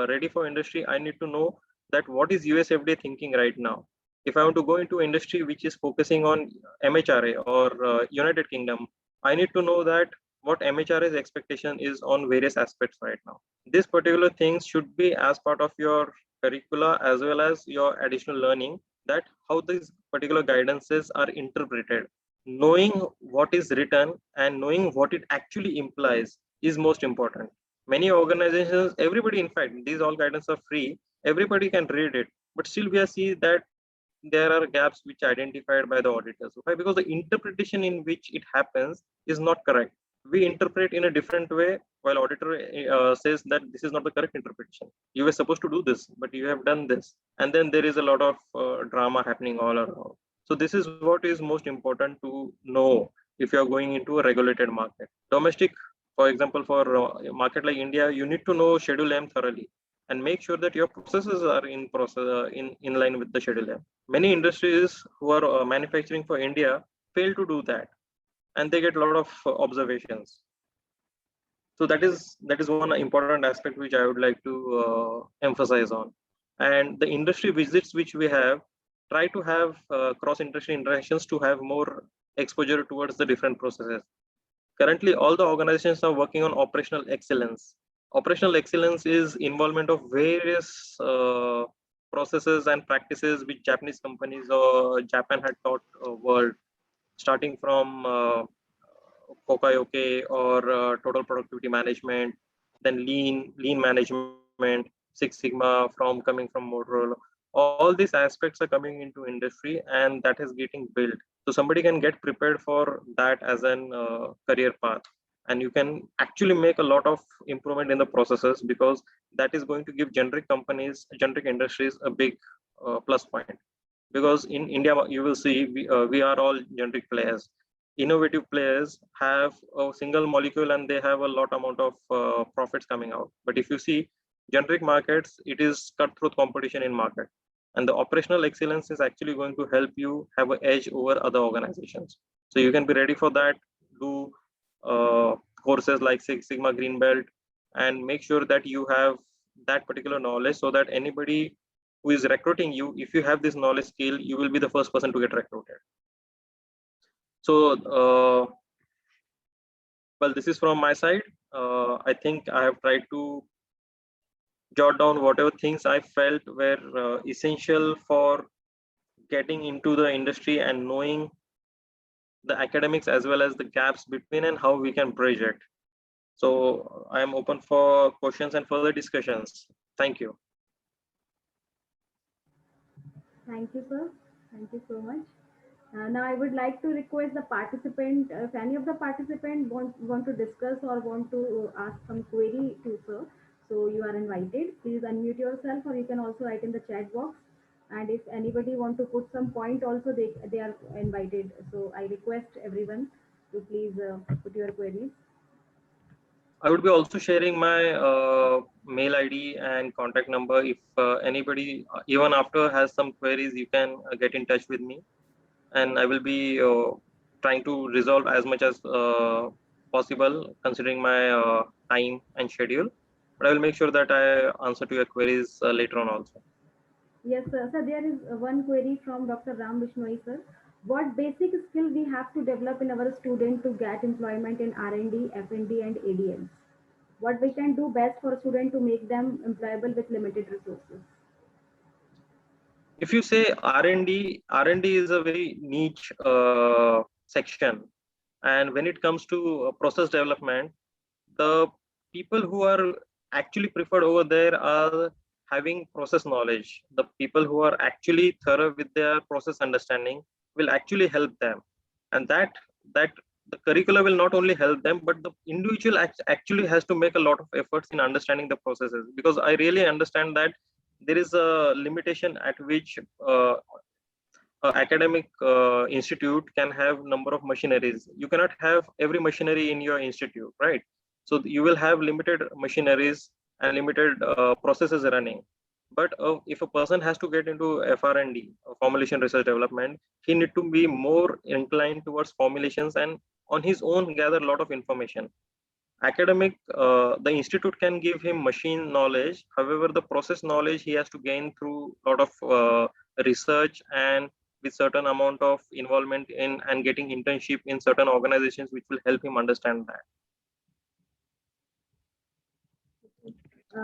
ready for industry, I need to know that what is US FDA thinking right now. If I want to go into industry which is focusing on MHRA or United Kingdom, I need to know that what MHRA's expectation is on various aspects right now. This particular things should be as part of your curricula as well as your additional learning, that how these particular guidances are interpreted. Knowing what is written and knowing what it actually implies is most important. Many organizations, everybody, in fact, these all guidance are free, everybody can read it, but still we see that there are gaps which are identified by the auditors. Why? Because the interpretation in which it happens is not correct. we interpret in a different way, while auditor says that this is not the correct interpretation. You were supposed to do this, but you have done this. And then there is a lot of drama happening all around. So this is what is most important to know if you are going into a regulated market. Domestic, for example, for a market like India, you need to know Schedule M thoroughly and make sure that your processes are in line with the Schedule M. Many industries who are manufacturing for India fail to do that, and they get a lot of observations. So that is one important aspect which I would like to emphasize on. And the industry visits which we have, try to have cross industry interactions to have more exposure towards the different processes. Currently all the organizations are working on operational excellence. Operational excellence is involvement of various processes and practices which Japanese companies or Japan had taught world, starting from Kokayoke or total productivity management, then lean management, Six Sigma from coming from Motorola. All these aspects are coming into industry, and that is getting built. So somebody can get prepared for that as an career path, and you can actually make a lot of improvement in the processes, because that is going to give generic companies, generic industries a big plus point. Because in India, you will see we are all generic players. Innovative players have a single molecule and they have a lot amount of profits coming out. But if you see generic markets, it is cutthroat competition in market, and the operational excellence is actually going to help you have an edge over other organizations. So you can be ready for that. Do courses like Six Sigma Green Belt, and make sure that you have that particular knowledge, so that anybody who is recruiting you, if you have this knowledge skill, you will be the first person to get recruited. So well, this is from my side. I think I have tried to jot down whatever things I felt were essential for getting into the industry and knowing the academics as well as the gaps between and how we can bridge it. So I am open for questions and further discussions. Thank you. Thank you, sir. Thank you so much. Now I would like to request the participant, if any of the participant want to discuss or want to ask some query to sir, so you are invited. Please unmute yourself, or you can also write in the chat box. And if anybody want to put some point also, they are invited. So I request everyone to please put your queries. I would be also sharing my mail ID and contact number. If anybody, even after, has some queries, you can get in touch with me, and I will be trying to resolve as much as possible, considering my time and schedule. But I will make sure that I answer to your queries later on also. Yes, sir. Sir, there is one query from Dr. Ram Bishnoi, sir. What basic skill we have to develop in our student to get employment in R&D, F&D, and ADMs? What we can do best for a student to make them employable with limited resources? If you say R&D is a very niche section, and when it comes to process development, the people who are actually preferred over there are having process knowledge. The people who are actually thorough with their process understanding will actually help them, and that the curricula will not only help them, but the individual actually has to make a lot of efforts in understanding the processes. Because I really understand that there is a limitation at which academic institute can have number of machineries. You cannot have every machinery in your institute, right? So you will have limited machineries and limited processes running. But if a person has to get into FR&D, formulation research development, he need to be more inclined towards formulations and on his own gather a lot of information. Academic, the institute can give him machine knowledge. However, the process knowledge he has to gain through a lot of research and with certain amount of involvement in and getting internship in certain organizations, which will help him understand that.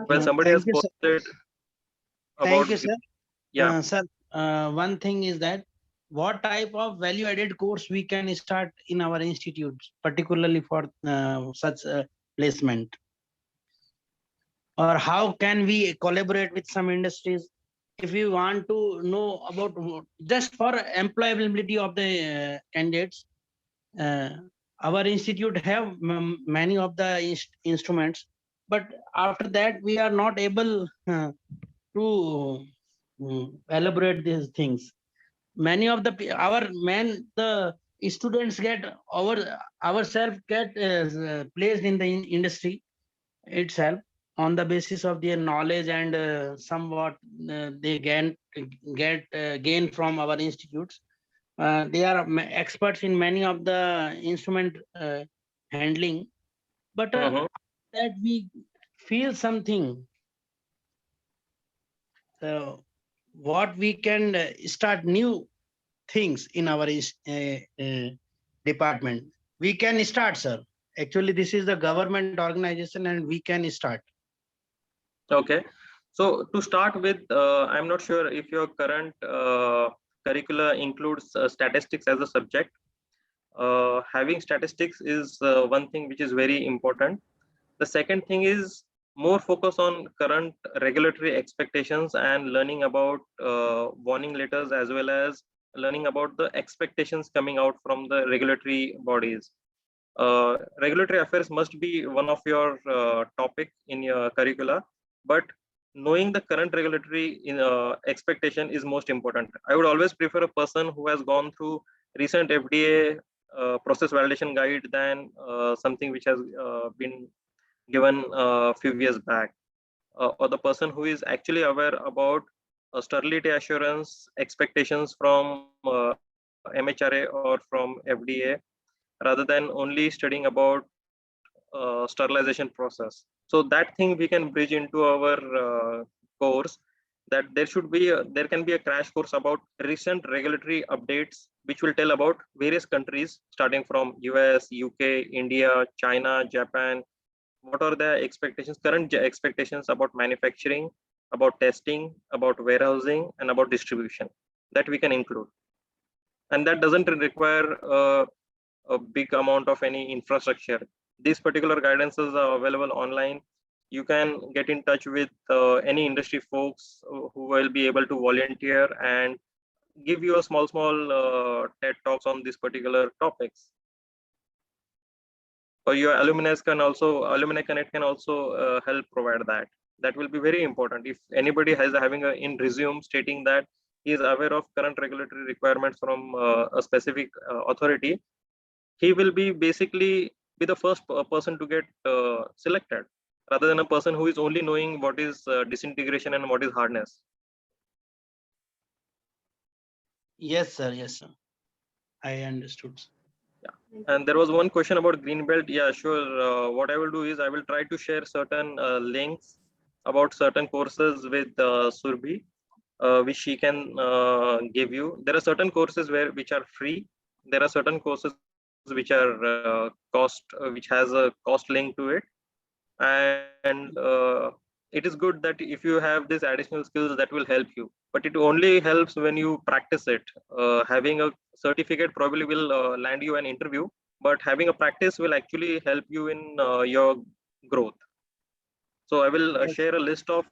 Well, somebody has posted about. Thank you, sir. Yeah. Sir, one thing is that what type of value-added course we can start in our institutes, particularly for such placement? Or how can we collaborate with some industries if we want to know about just for employability of the candidates? our institute have many of the instruments, but after that we are not able to elaborate these things. Many of the students get ourselves get placed in the industry itself on the basis of their knowledge and somewhat they gain from our institutes. They are experts in many of the instrument handling, but that we feel something. What we can start new things in our department. We can start, sir. Actually, this is the government organization and we can start. Okay. So to start with, I'm not sure if your current curricula includes statistics as a subject. Having statistics is one thing which is very important. The second thing is more focus on current regulatory expectations and learning about warning letters, as well as learning about the expectations coming out from the regulatory bodies. Regulatory affairs must be one of your topic in your curricula, but knowing the current regulatory expectation is most important. I would always prefer a person who has gone through recent FDA process validation guide than something which has been given a few years back, or the person who is actually aware about sterility assurance expectations from MHRA or from FDA, rather than only studying about sterilization process. So that thing we can bridge into our course, that there can be a crash course about recent regulatory updates, which will tell about various countries starting from US, UK, India, China, Japan. What are the expectations, current expectations about manufacturing, about testing, about warehousing, and about distribution, that we can include. And that doesn't require a big amount of any infrastructure. These particular guidances are available online. You can get in touch with any industry folks who will be able to volunteer and give you a small TED talks on these particular topics. Or your alumni connect can also help provide that. That will be very important. If anybody has having a in resume stating that he is aware of current regulatory requirements from a specific authority, he will be basically be the first person to get selected, rather than a person who is only knowing what is disintegration and what is hardness. Yes, sir. Yes, sir. I understood. Yeah. And there was one question about green belt. Yeah, sure. What I will do is I will try to share certain links about certain courses with Surbhi, which she can give you. There are certain courses which are free. There are certain courses which are which has a cost link to it. And it is good that if you have these additional skills, that will help you, but it only helps when you practice it. Having a certificate probably will land you an interview, but having a practice will actually help you in your growth. So I will share a list of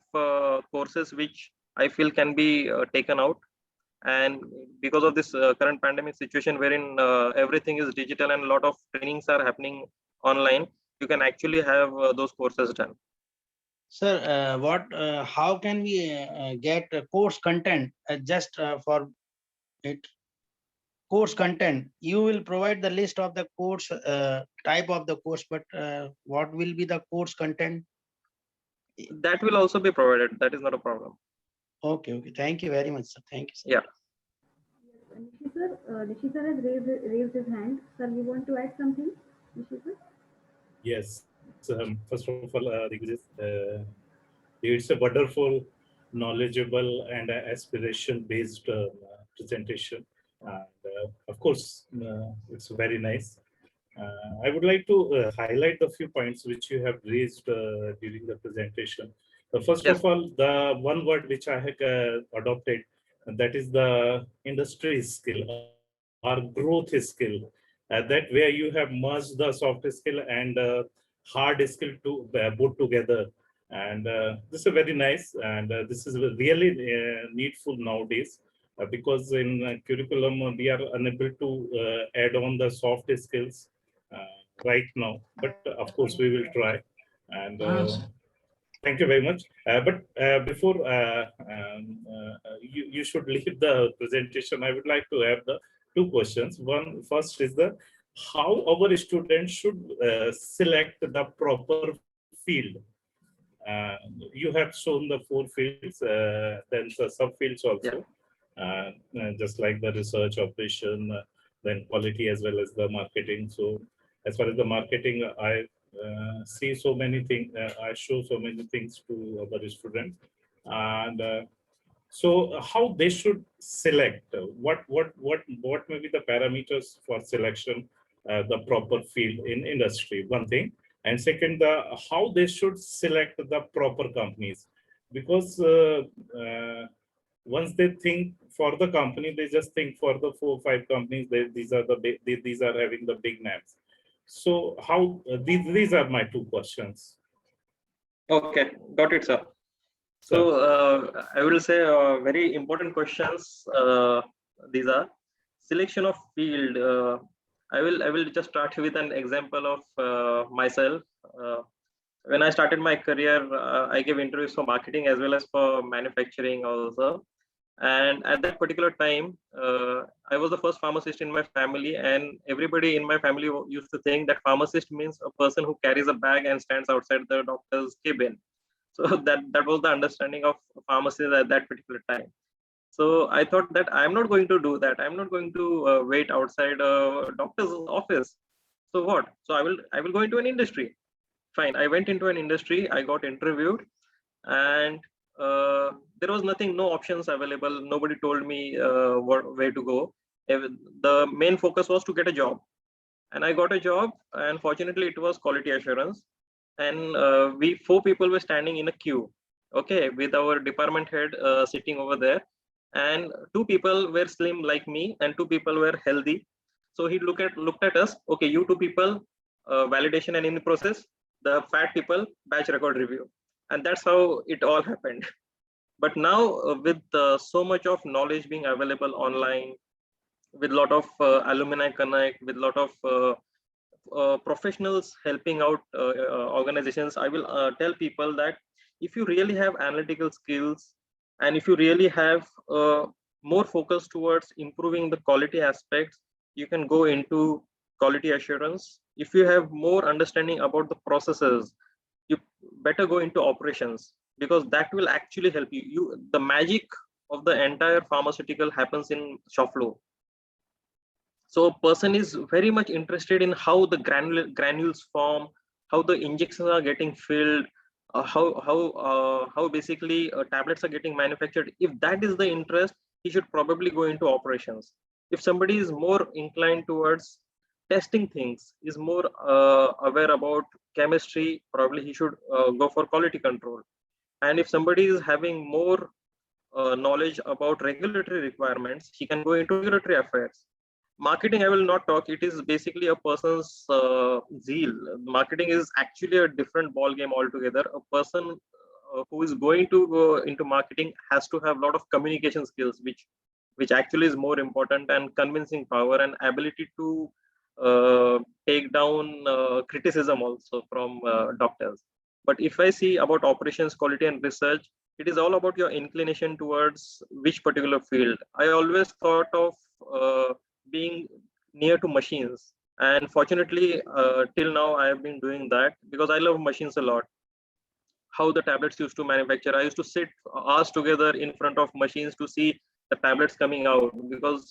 courses which I feel can be taken out. And because of this current pandemic situation, wherein everything is digital and a lot of trainings are happening online, you can actually have those courses done. Sir, how can we get course content just for it? Course content, you will provide the list of the course type of the course, but what will be the course content? That will also be provided. That is not a problem. Okay. Thank you very much, sir. Thank you, sir. Yeah. Nishi sir has raised his hand. Sir, you want to add something? Nishi sir? Yes. First of all, it's a wonderful, knowledgeable, and aspiration-based presentation. And of course, it's very nice. I would like to highlight the few points which you have raised during the presentation. First Yes. of all, the one word which I have adopted, that is the industry skill or growth skill. That where you have merged the soft skill and hard skill to put together. And this is very nice, and this is really needful nowadays. Because in curriculum we are unable to add on the soft skills right now, but of course we will try. And thank you very much. But before you should leave the presentation, I would like to have the two questions. One first is the how our students should select the proper field. You have shown the 4 fields, then the subfields also, just like the research, operation, then quality as well as the marketing. So as far as the marketing, I see so many things, I show so many things to our students. And so how they should select, what may be the parameters for selection, the proper field in industry, one thing. And second, how they should select the proper companies, because once they think for the company, they just think for the 4 or 5 companies. These are the big, these are having the big names. So how these are my 2 questions. Okay, got it, sir. So I will say very important questions. These are selection of field. I will just start with an example of myself. When I started my career, I gave interviews for marketing as well as for manufacturing also. And at that particular time, I was the first pharmacist in my family, and everybody in my family used to think that pharmacist means a person who carries a bag and stands outside the doctor's cabin. So that was the understanding of pharmacists at that particular time. So I thought that I'm not going to do that. I'm not going to wait outside a doctor's office. So what? So I will go into an industry. Fine. I went into an industry. I got interviewed, and there was nothing, no options available. Nobody told me where to go. The main focus was to get a job, and I got a job. And fortunately, it was quality assurance. And we 4 people were standing in a queue, okay, with our department head sitting over there. And 2 people were slim like me, and 2 people were healthy. So he looked at us. Okay, you 2 people, validation and in process. The fat people, batch record review, and that's how it all happened. But now with so much of knowledge being available online, with a lot of alumni connect, with a lot of professionals helping out organizations, I will tell people that if you really have analytical skills, and if you really have more focus towards improving the quality aspects, you can go into quality assurance. If you have more understanding about the processes, you better go into operations, because that will actually help you. The magic of the entire pharmaceutical happens in shop floor. So a person is very much interested in how the granules form, how the injections are getting filled, how basically tablets are getting manufactured. If that is the interest, he should probably go into operations. If somebody is more inclined towards testing things, is more aware about chemistry, probably he should go for quality control. And if somebody is having more knowledge about regulatory requirements, he can go into regulatory affairs. Marketing, I will not talk. It is basically a person's zeal. Marketing is actually a different ball game altogether. A person who is going to go into marketing has to have a lot of communication skills, which actually is more important, and convincing power and ability to take down criticism also from doctors. But if I see about operations, quality, and research, it is all about your inclination towards which particular field. I always thought of being near to machines, and fortunately till now I have been doing that, because I love machines a lot. How the tablets used to manufacture, I used to sit hours together in front of machines to see the tablets coming out, because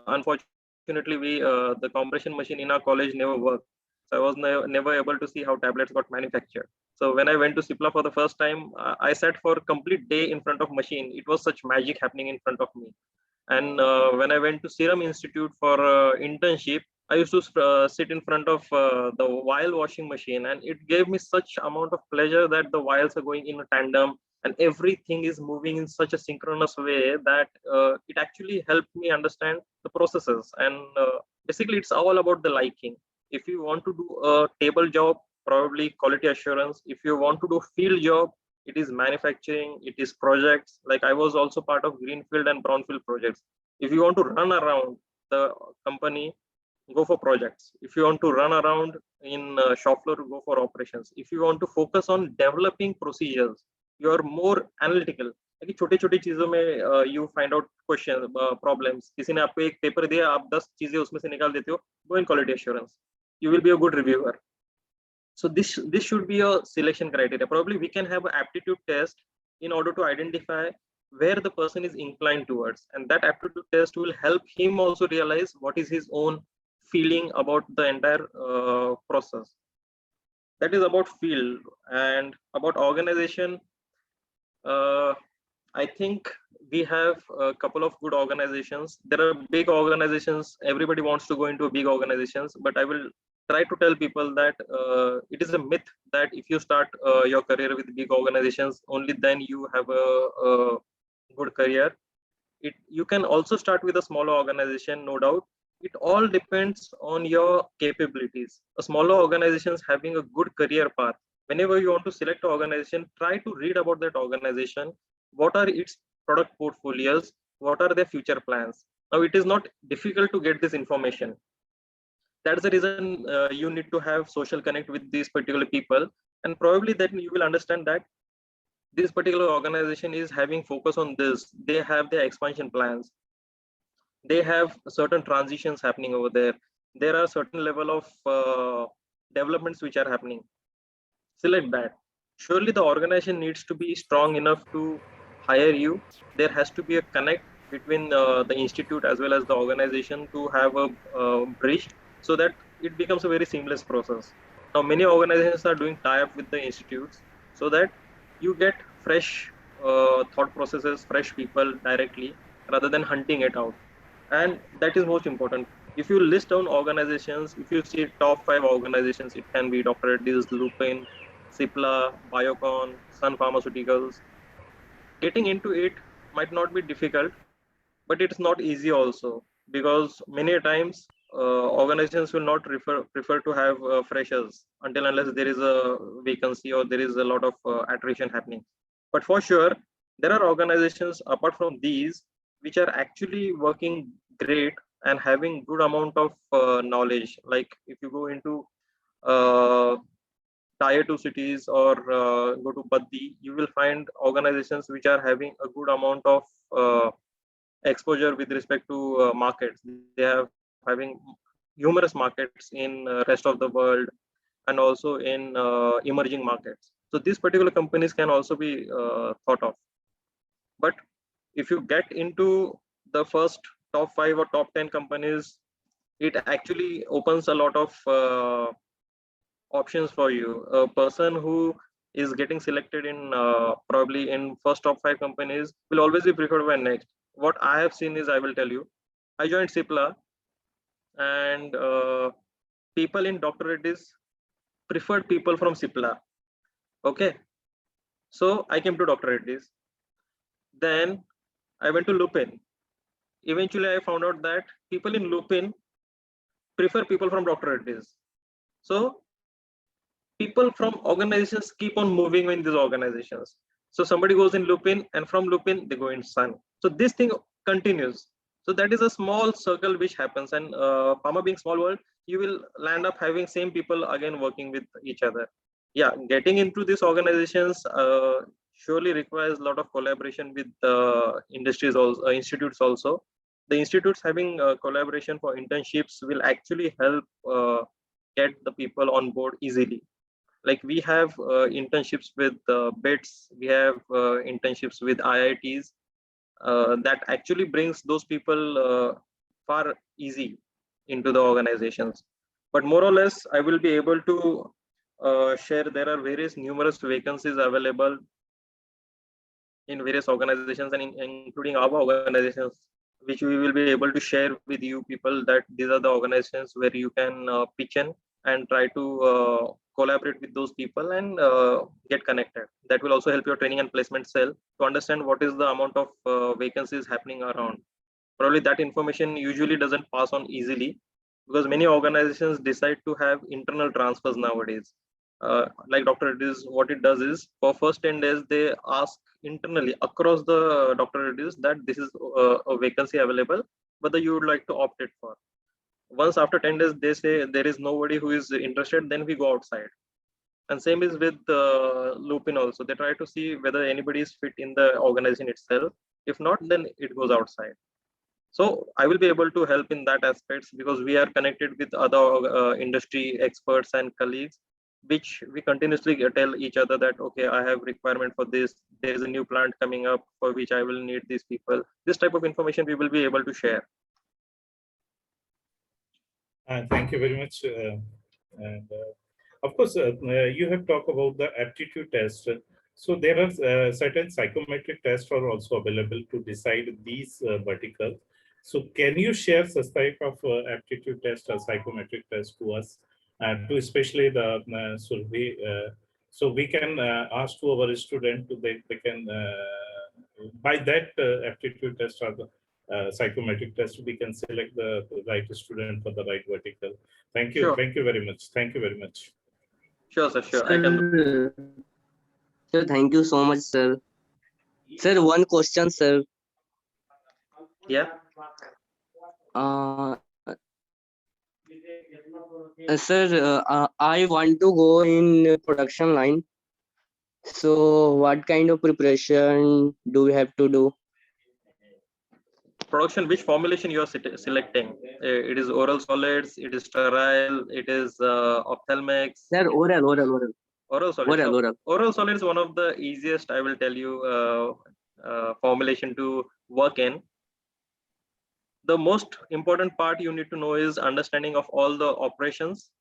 unfortunately the compression machine in our college never worked, so I was never able to see how tablets got manufactured. So when I went to Cipla for the first time, I sat for a complete day in front of machine. It was such magic happening in front of me. And when I went to Serum Institute for internship, I used to sit in front of the vial washing machine, and it gave me such amount of pleasure that the vials are going in a tandem and everything is moving in such a synchronous way that it actually helped me understand the processes. And basically, it's all about the liking. If you want to do a table job, probably quality assurance. If you want to do field job, it is manufacturing, it is projects. Like I was also part of greenfield and brownfield projects. If you want to run around the company, go for projects. If you want to run around in shop floor, go for operations. If you want to focus on developing procedures, you are more analytical. छोटे छोटे चीजों में you find out questions, problems. किसी ने आपको एक paper दिया, आप 10 चीजें उसमें से निकाल देते हो. Go in quality assurance. You will be a good reviewer. So this should be a selection criteria. Probably we can have an aptitude test in order to identify where the person is inclined towards, and that aptitude test will help him also realize what is his own feeling about the entire process. That is about field. And about organization, I think we have a couple of good organizations. There are big organizations. Everybody wants to go into big organizations, but I will try to tell people that it is a myth that if you start your career with big organizations, only then you have a good career. You can also start with a smaller organization, no doubt. It all depends on your capabilities. A smaller organization is having a good career path. Whenever you want to select an organization, try to read about that organization. What are its product portfolios? What are their future plans? Now, it is not difficult to get this information. That's the reason you need to have social connect with these particular people, and probably then you will understand that this particular organization is having focus on this. They have their expansion plans. They have certain transitions happening over there. There are certain level of developments which are happening. Select that. Surely the organization needs to be strong enough to hire you. There has to be a connect between the institute as well as the organization to have a bridge, so that it becomes a very seamless process. Now, many organizations are doing tie-up with the institutes so that you get fresh thought processes, fresh people directly, rather than hunting it out. And that is most important. If you list down organizations, if you see top 5 organizations, it can be Dr. Reddy's, Lupin, Cipla, Biocon, Sun Pharmaceuticals. Getting into it might not be difficult, but it's not easy also, because many times organizations will not prefer to have freshers until unless there is a vacancy or there is a lot of attrition happening. But for sure, there are organizations apart from these which are actually working great and having good amount of knowledge. Like if you go into tier 2 cities or go to Baddi, you will find organizations which are having a good amount of exposure with respect to markets. They are having numerous markets in rest of the world and also in emerging markets. So these particular companies can also be thought of. But if you get into the first top 5 or top 10 companies, it actually opens a lot of options for you. A person who is getting selected in probably in first top 5 companies will always be preferred by next. What I have seen is, I will tell you, I joined Cipla, and people in Dr. Reddy's preferred people from Cipla. Okay, so I came to Dr. Reddy's. Then I went to Lupin. Eventually, I found out that people in Lupin prefer people from Dr. Reddy's. So people from organizations keep on moving in these organizations. So somebody goes in Lupin, and from Lupin they go in Sun. So this thing continues. So that is a small circle which happens, and pharma being small world, you will land up having same people again working with each other. Yeah, getting into these organizations surely requires a lot of collaboration with industries also, institutes also. The institutes having collaboration for internships will actually help get the people on board easily. Like we have internships with BITS, we have internships with IITs, that actually brings those people far easy into the organizations. But more or less, I will be able to share there are numerous vacancies available in various organizations, and including our organizations, which we will be able to share with you people, that these are the organizations where you can pitch in and try to collaborate with those people and get connected. That will also help your training and placement cell to understand what is the amount of vacancies happening around. Probably that information usually doesn't pass on easily, because many organizations decide to have internal transfers nowadays. Like Dr. Reddy's, what it does is, for first 10 days, they ask internally across the Dr. Reddy's that this is a vacancy available, whether you would like to opt it for. Once after 10 days they say there is nobody who is interested, then we go outside. And same is with Lupin also. They try to see whether anybody is fit in the organization itself. If not, then it goes outside. So I will be able to help in that aspects because we are connected with other industry experts and colleagues, which we continuously tell each other that, okay, I have requirement for this. There is a new plant coming up for which I will need these people. This type of information we will be able to share. Thank you very much. And of course, you have talked about the aptitude test. So there are certain psychometric tests are also available to decide these verticals. So can you share such type of aptitude test or psychometric test to us, to especially the survey, so we can ask to our student to they can by that aptitude test or the psychometric test, we can select the right student for the right vertical. Thank you. Sure. Thank you very much. Thank you very much. Sure, sir. Sure. I can do. Sir, thank you so much, sir. Sir, one question, sir. Yeah. Sir, I want to go in production line. So what kind of preparation do we have to do? Production, which formulation you are selecting? It is oral solids, it is sterile, it is ophthalmics. Sir, oral. Oral solids. Oral. Oral solids is one of the easiest, I will tell you, formulation to work in. The most important part you need to know is understanding of all the operations,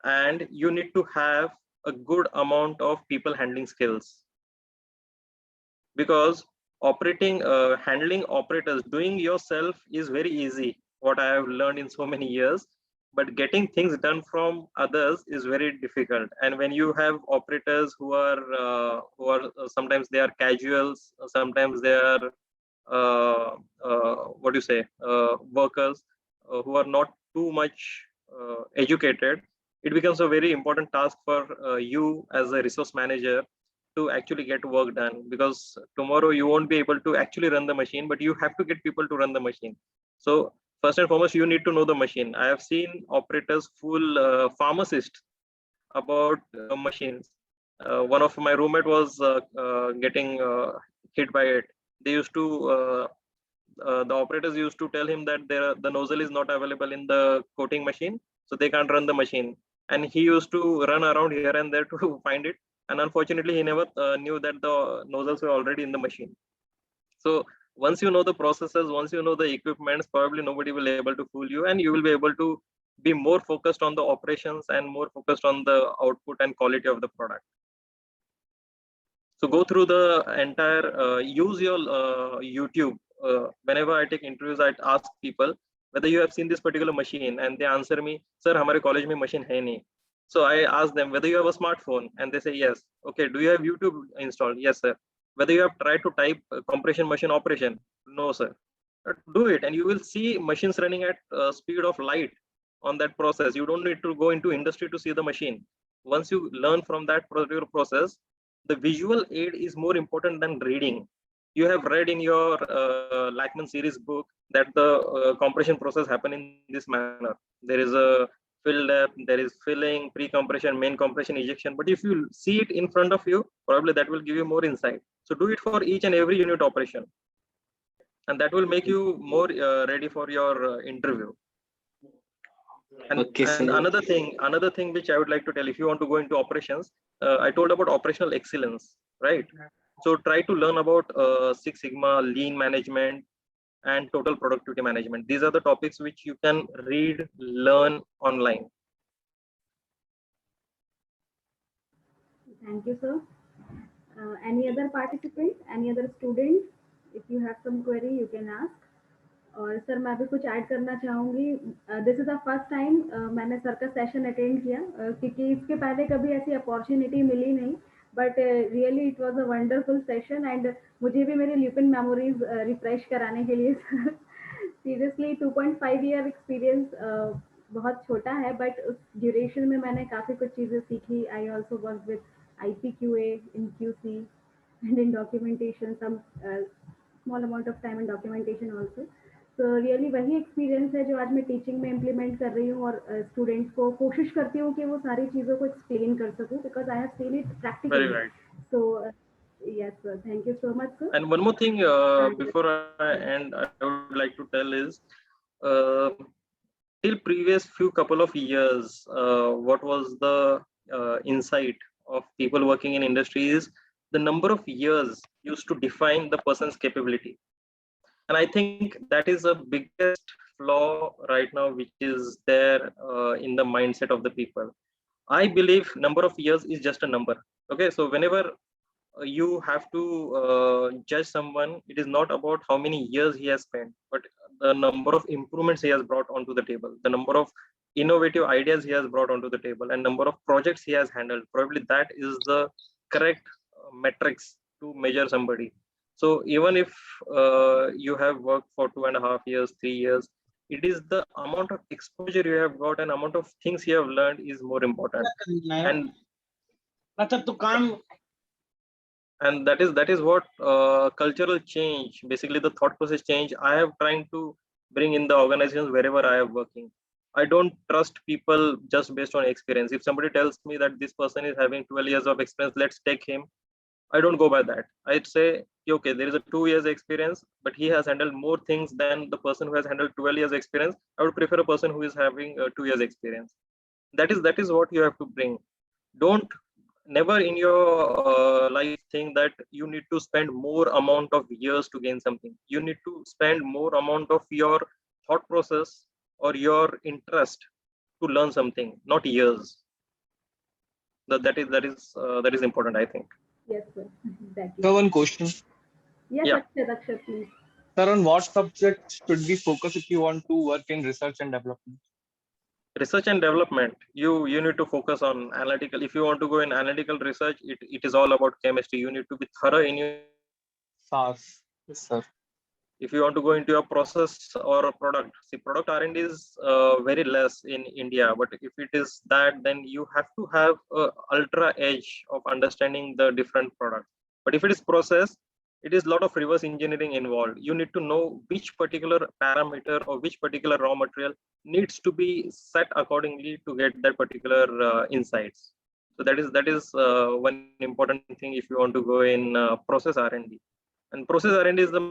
and you need to have a good amount of people handling skills, because operating handling operators doing yourself is very easy, what I have learned in so many years, but getting things done from others is very difficult. And when you have operators who are sometimes they are casuals, sometimes they are what do you say, workers who are not too much educated, it becomes a very important task for you as a resource manager to actually get work done, because tomorrow you won't be able to actually run the machine, but you have to get people to run the machine. So first and foremost, you need to know the machine. I have seen operators full pharmacists about machines. One of my roommate was getting hit by it. They used to the operators used to tell him that the nozzle is not available in the coating machine, so they can't run the machine. And he used to run around here and there to find it. And unfortunately, he never knew that the nozzles were already in the machine. So once you know the processes, once you know the equipments, probably nobody will be able to fool you, and you will be able to be more focused on the operations and more focused on the output and quality of the product. So go through the entire, use your YouTube. Whenever I take interviews, I ask people whether you have seen this particular machine, and they answer me, sir, हमारे college में machine है नहीं. So I ask them whether you have a smartphone, and they say yes. Okay, do you have YouTube installed? Yes, sir. Whether you have tried to type compression machine operation? No, sir. Do it, and you will see machines running at speed of light on that process. You don't need to go into industry to see the machine. Once you learn from that particular process, the visual aid is more important than reading. You have read in your Lachman series book that the compression process happen in this manner. There is a fill depth, there is filling, pre-compression, main compression, ejection. But if you see it in front of you, probably that will give you more insight. So do it for each and every unit operation, and that will make you more ready for your interview. And, Okay, and another thing which I would like to tell, if you want to go into operations, I told about operational excellence, right? So try to learn about Six Sigma, lean management, and total productivity management. These are the topics which you can read, learn online. Thank you, sir. Any other participant, any other student? If you have some query, you can ask. और sir मैं भी कुछ add करना चाहूँगी. This is the first time मैंने sir का session attend किया, क्योंकि इसके पहले कभी ऐसी अपॉर्चुनिटी मिली नहीं, but really it was a wonderful session, and मुझे भी मेरी ल्यूपिन मेमोरीज रिफ्रेश कराने के लिए सीरियसली 2.5 ईयर एक्सपीरियंस बहुत छोटा है, बट उस ड्यूरेशन में मैंने काफ़ी कुछ चीज़ें सीखी. I also work with IPQA in QC and in documentation, some small amount of time in documentation also. Really वही एक्सपीरियंस है जो आज मैं टीचिंग में इम्प्लीमेंट कर रही हूँ और स्टूडेंट्स को कोशिश करती हूँ कि वो सारी चीज़ों को एक्सप्लेन कर सकूँ because I have seen it Very practically right. So yes sir, thank you so much sir. And one more thing before I end, I would like to tell is uh, till previous few couple of years, what was the insight of people working in industry is the number of years used to define the person's capability. And I think that is a biggest flaw right now, which is there in the mindset of the people. I believe number of years is just a number. Okay, so whenever you have to judge someone, it is not about how many years he has spent, but the number of improvements he has brought onto the table, the number of innovative ideas he has brought onto the table, and number of projects he has handled. Probably that is the correct metrics to measure somebody. So even if you have worked for 2.5 years, 3 years, it is the amount of exposure you have got and amount of things you have learned is more important. And that is what cultural change, basically the thought process change, I have trying to bring in the organizations wherever I am working. I don't trust people just based on experience. If somebody tells me that this person is having 12 years of experience, let's take him, I don't go by that. I'd say, okay, there is a 2 years experience, but he has handled more things than the person who has handled 12 years experience. I would prefer a person who is having 2 years experience. That is what you have to bring. Don't never in your life think that you need to spend more amount of years to gain something. You need to spend more amount of your thought process or your interest to learn something, not years. That is important, I think. Yes sir, exactly. So one question. Yes, Yeah. Akshay, please. Sir, on what subjects should we focus if you want to work in research and development? Research and development, you need to focus on analytical. If you want to go in analytical research, it is all about chemistry. You need to be thorough in your SARS. Yes, sir. if you want to go into a process or a product, see, product R&D is very less in India, but if it is that, then you have to have a ultra edge of understanding the different products. But if it is process, it is a lot of reverse engineering involved. You need to know which particular parameter or which particular raw material needs to be set accordingly to get that particular insights. So that is one important thing if you want to go in process R&D. And process R&D is the